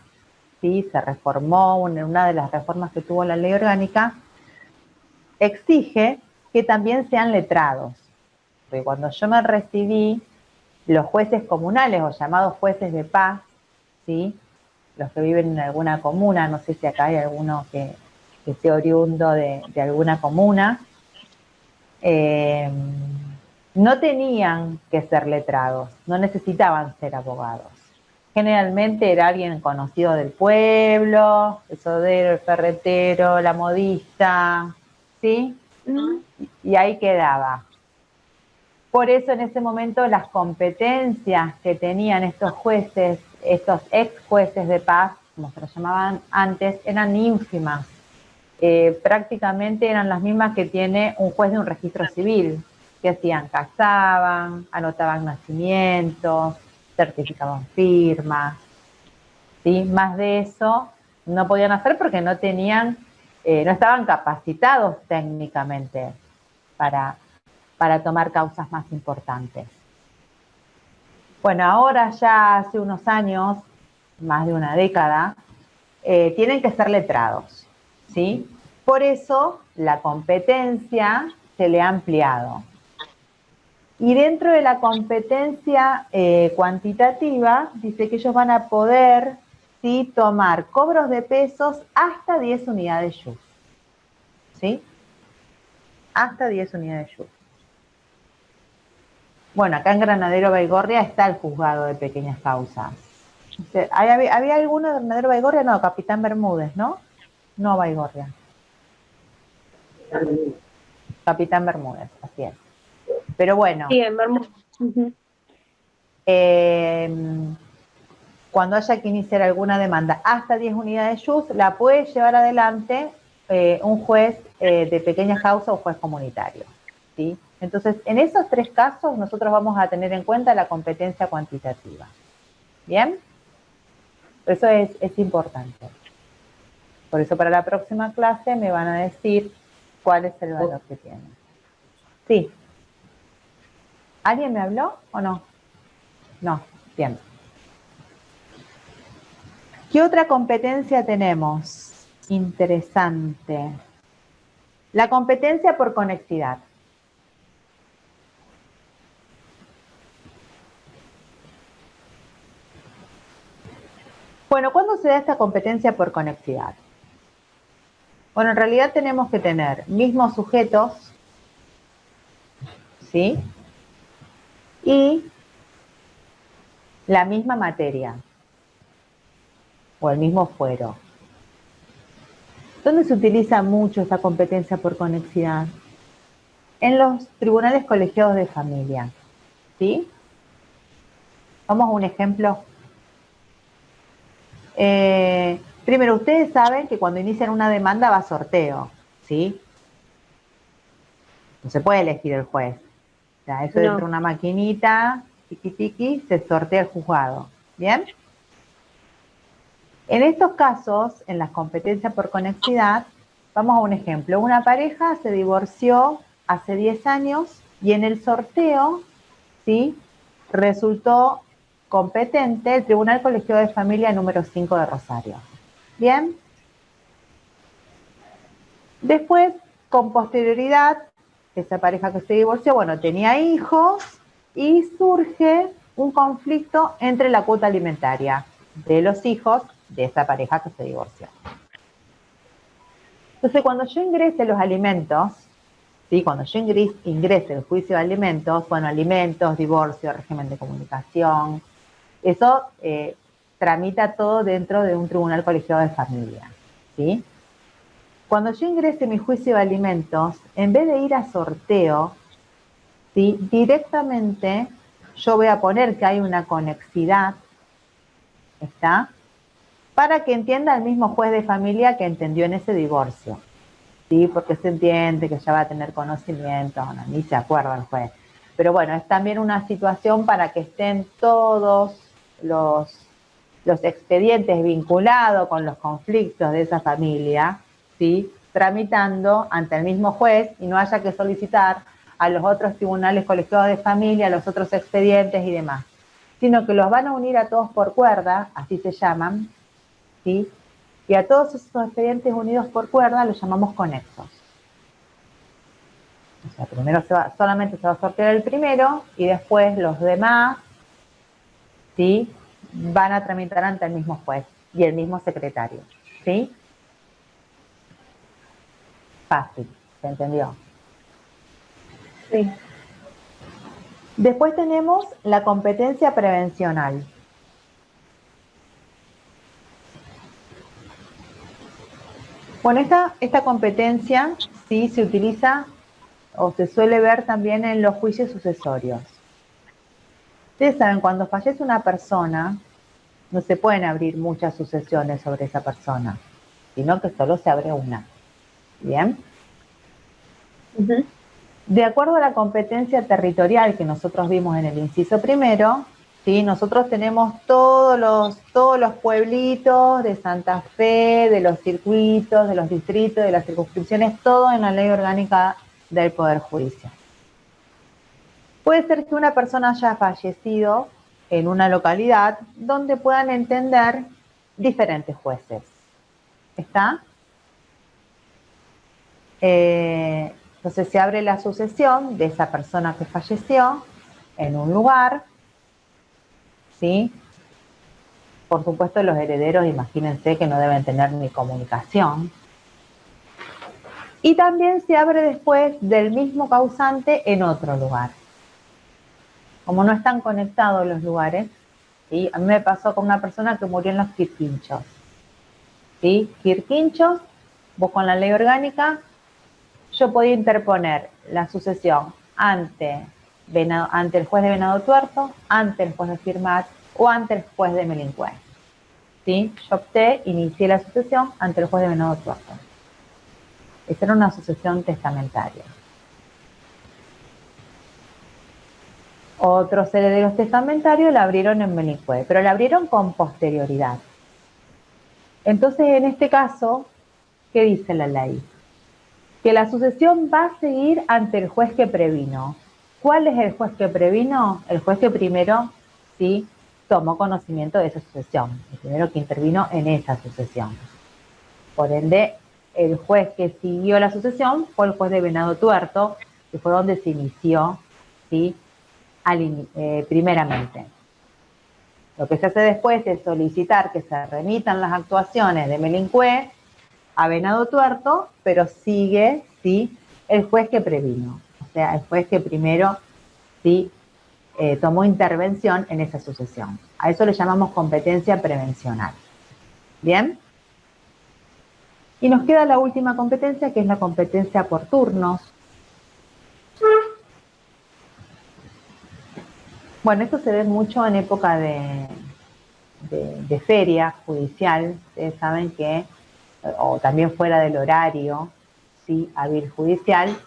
¿sí? Se reformó, una de las reformas que tuvo la ley orgánica, exige que también sean letrados. Porque cuando yo me recibí, los jueces comunales o llamados jueces de paz, ¿sí?, los que viven en alguna comuna, no sé si acá hay alguno que sea oriundo de alguna comuna, no tenían que ser letrados, no necesitaban ser abogados. Generalmente era alguien conocido del pueblo, el sodero, el ferretero, la modista, ¿sí? Y ahí quedaba. Por eso en ese momento las competencias que tenían estos jueces, estos ex jueces de paz, como se los llamaban antes, eran ínfimas. Prácticamente eran las mismas que tiene un juez de un registro civil, que hacían, casaban, anotaban nacimientos, certificaban firmas, ¿sí? Más de eso no podían hacer porque no tenían, no estaban capacitados técnicamente para tomar causas más importantes. Bueno, ahora ya hace unos años, más de una década, tienen que ser letrados, ¿sí? Por eso la competencia se le ha ampliado. Y dentro de la competencia cuantitativa, dice que ellos van a poder, ¿sí?, tomar cobros de pesos hasta 10 unidades YUS. ¿Sí? Hasta 10 unidades YUS. Bueno, acá en Granadero Baigorria está el juzgado de pequeñas causas. ¿Había alguno de Granadero Baigorria? No, Capitán Bermúdez, ¿no? No Baigorria. Capitán Bermúdez, así es. Pero bueno. Sí, en Bermúdez. Cuando haya que iniciar alguna demanda hasta 10 unidades YUS, la puede llevar adelante un juez de pequeñas causas o juez comunitario, ¿sí? Entonces, en esos 3 casos, nosotros vamos a tener en cuenta la competencia cuantitativa. ¿Bien? Eso es importante. Por eso, para la próxima clase me van a decir cuál es el valor que tiene. Sí. ¿Alguien me habló o no? No, bien. ¿Qué otra competencia tenemos? Interesante. La competencia por conexidad. Bueno, ¿cuándo se da esta competencia por conexidad? Bueno, en realidad tenemos que tener mismos sujetos, ¿sí? Y la misma materia, o el mismo fuero. ¿Dónde se utiliza mucho esta competencia por conexidad? En los tribunales colegiados de familia, ¿sí? Vamos a un ejemplo. Primero, ustedes saben que cuando inician una demanda va a sorteo, ¿sí? No se puede elegir el juez. O sea, eso entra una maquinita, tiki tiki, se sortea el juzgado. ¿Bien? En estos casos, en las competencias por conexidad, vamos a un ejemplo. Una pareja se divorció hace 10 años y en el sorteo, ¿sí?, resultó competente el Tribunal Colegiado de Familia número 5 de Rosario. ¿Bien? Después, con posterioridad, esa pareja que se divorció, bueno, tenía hijos y surge un conflicto entre la cuota alimentaria de los hijos de esa pareja que se divorció. Entonces, cuando yo ingrese los alimentos, ¿sí?, cuando yo ingrese el juicio de alimentos, bueno, alimentos, divorcio, régimen de comunicación, eso tramita todo dentro de un tribunal colegiado de familia, ¿sí? Cuando yo ingrese mi juicio de alimentos, en vez de ir a sorteo, ¿sí?, directamente yo voy a poner que hay una conexidad, ¿está?, para que entienda el mismo juez de familia que entendió en ese divorcio, ¿sí?, porque se entiende que ya va a tener conocimiento, no, ni se acuerda el juez. Pero bueno, es también una situación para que estén todos los expedientes vinculados con los conflictos de esa familia, ¿sí?, tramitando ante el mismo juez y no haya que solicitar a los otros tribunales colegiados de familia, a los otros expedientes y demás, sino que los van a unir a todos por cuerda, así se llaman, ¿sí?, y a todos esos expedientes unidos por cuerda los llamamos conexos. O sea, primero solamente se va a sortear el primero y después los demás, ¿sí?, van a tramitar ante el mismo juez y el mismo secretario, ¿sí? Fácil, ¿se entendió? Sí. Después tenemos la competencia prevencional. Bueno, esta competencia sí se utiliza o se suele ver también en los juicios sucesorios. Ustedes saben, cuando fallece una persona, no se pueden abrir muchas sucesiones sobre esa persona, sino que solo se abre una. ¿Bien? De acuerdo a la competencia territorial que nosotros vimos en el inciso primero, ¿sí?, nosotros tenemos todos los pueblitos de Santa Fe, de los circuitos, de los distritos, de las circunscripciones, todo en la ley orgánica del Poder Judicial. Puede ser que una persona haya fallecido en una localidad donde puedan entender diferentes jueces. ¿Está? Entonces se abre la sucesión de esa persona que falleció en un lugar, ¿sí? Por supuesto, los herederos, imagínense que no deben tener ni comunicación. Y también se abre después del mismo causante en otro lugar. Como no están conectados los lugares, ¿sí? A mí me pasó con una persona que murió en los Quirquinchos. ¿Sí? Quirquinchos, vos con la ley orgánica, yo podía interponer la sucesión ante el juez de Venado Tuerto, ante el juez de Firmat o ante el juez de Melincué. ¿Sí? Yo inicié la sucesión ante el juez de Venado Tuerto. Esa era una sucesión testamentaria. Otros herederos testamentarios la abrieron en Melincué, pero la abrieron con posterioridad. Entonces, en este caso, ¿qué dice la ley? Que la sucesión va a seguir ante el juez que previno. ¿Cuál es el juez que previno? El juez que primero, sí, tomó conocimiento de esa sucesión, el primero que intervino en esa sucesión. Por ende, el juez que siguió la sucesión fue el juez de Venado Tuerto, que fue donde se inició, ¿sí? Primeramente. Lo que se hace después es solicitar que se remitan las actuaciones de Melincué a Venado Tuerto, pero sigue, ¿sí?, el juez que previno, o sea, el juez que primero, ¿sí?, tomó intervención en esa sucesión. A eso le llamamos competencia prevencional. ¿Bien? Y nos queda la última competencia, que es la competencia por turnos. Bueno, esto se ve mucho en época de feria judicial. Ustedes saben que, o también fuera del horario, ¿sí?, hábil judicial,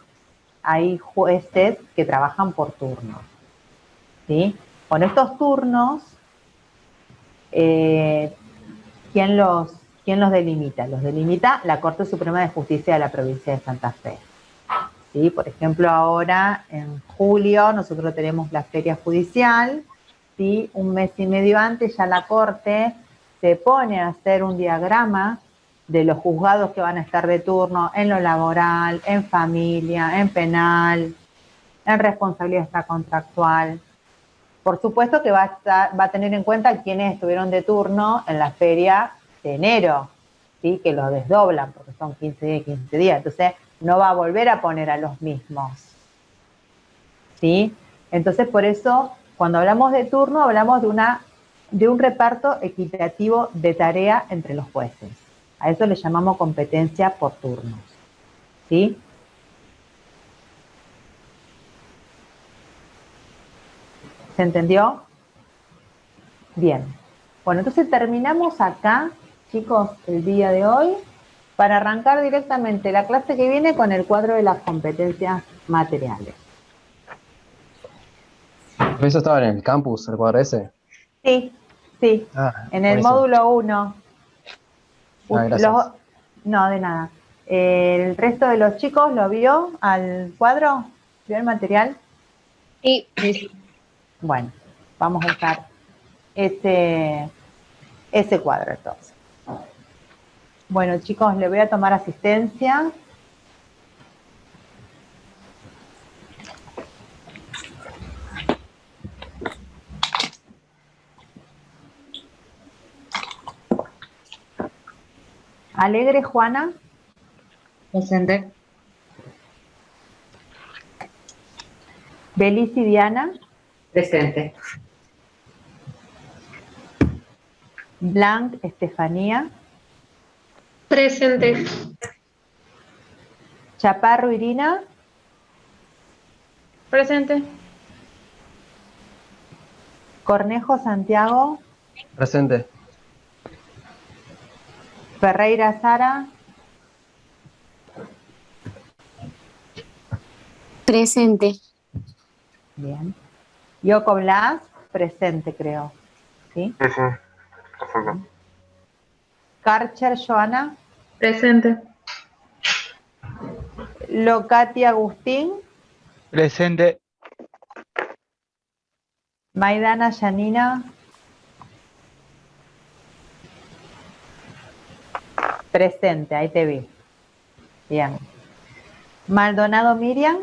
hay jueces que trabajan por turnos, ¿sí? Con estos turnos, ¿quién los delimita? Los delimita la Corte Suprema de Justicia de la provincia de Santa Fe. ¿Sí? Por ejemplo, ahora en julio nosotros tenemos la feria judicial, ¿sí? Un mes y medio antes ya la Corte se pone a hacer un diagrama de los juzgados que van a estar de turno en lo laboral, en familia, en penal, en responsabilidad extracontractual. Por supuesto que va a tener en cuenta quienes estuvieron de turno en la feria de enero, ¿sí?, que lo desdoblan porque son 15 días y 15 días. Entonces, no va a volver a poner a los mismos, ¿sí? Entonces, por eso, cuando hablamos de turno, hablamos de un reparto equitativo de tarea entre los jueces. A eso le llamamos competencia por turnos, ¿sí? ¿Se entendió? Bien. Bueno, entonces terminamos acá, chicos, el día de hoy, para arrancar directamente la clase que viene con el cuadro de las competencias materiales. ¿Eso estaba en el campus, el cuadro ese? Sí, sí, en el buenísimo. módulo 1. Gracias. No, de nada. ¿El resto de los chicos lo vio al cuadro? ¿Vio el material? Sí. Bueno, vamos a usar ese cuadro entonces. Bueno, chicos, le voy a tomar asistencia. Alegre Juana. Presente. Belici Diana. Presente. Blanc Estefanía. Presente. Chaparro Irina. Presente. Cornejo Santiago. Presente. Ferreira Sara. Presente. Bien. Yoko Blas, presente creo. ¿Sí? Sí, sí. Perfecto. Karcher Joana. Presente. Locati Agustín. Presente. Maidana Yanina. Presente, ahí te vi. Bien. Maldonado Miriam.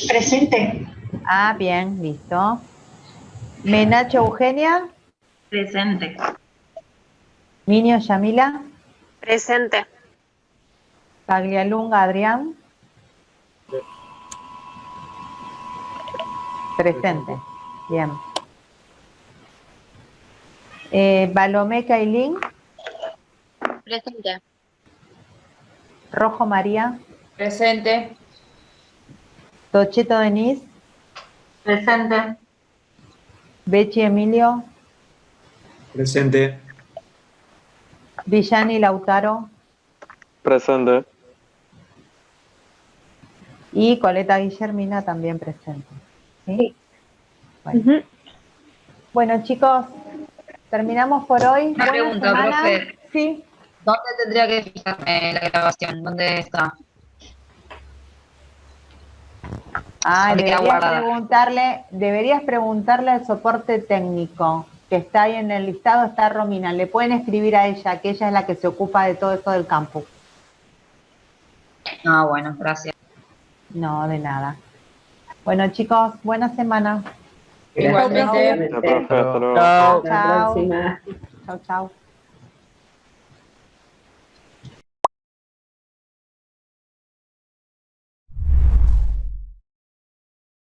Presente. Ah, bien, listo. Menacho Eugenia. Presente. Minio Yamila. Presente. Paglialunga Adrián. Presente. Bien. Balomé Kailín. Presente. Rojo María. Presente. Tocheto Denise. Presente. Bechi Emilio. Presente. Villani Lautaro. Presente. Y Coleta Guillermina también presente. ¿Sí? Bueno. Bueno, chicos, terminamos por hoy. Una pregunta, profe. Sí. ¿Dónde tendría que fijarme la grabación? ¿Dónde está? Ah, ¿Dónde queda guardada? deberías preguntarle al soporte técnico que está ahí en el listado, está Romina. Le pueden escribir a ella, que ella es la que se ocupa de todo esto del campus. Ah, bueno, gracias. No, de nada. Bueno, chicos, buena semana. Igualmente. Profe, hasta luego. Chao. Chao. próxima. Chao, chao.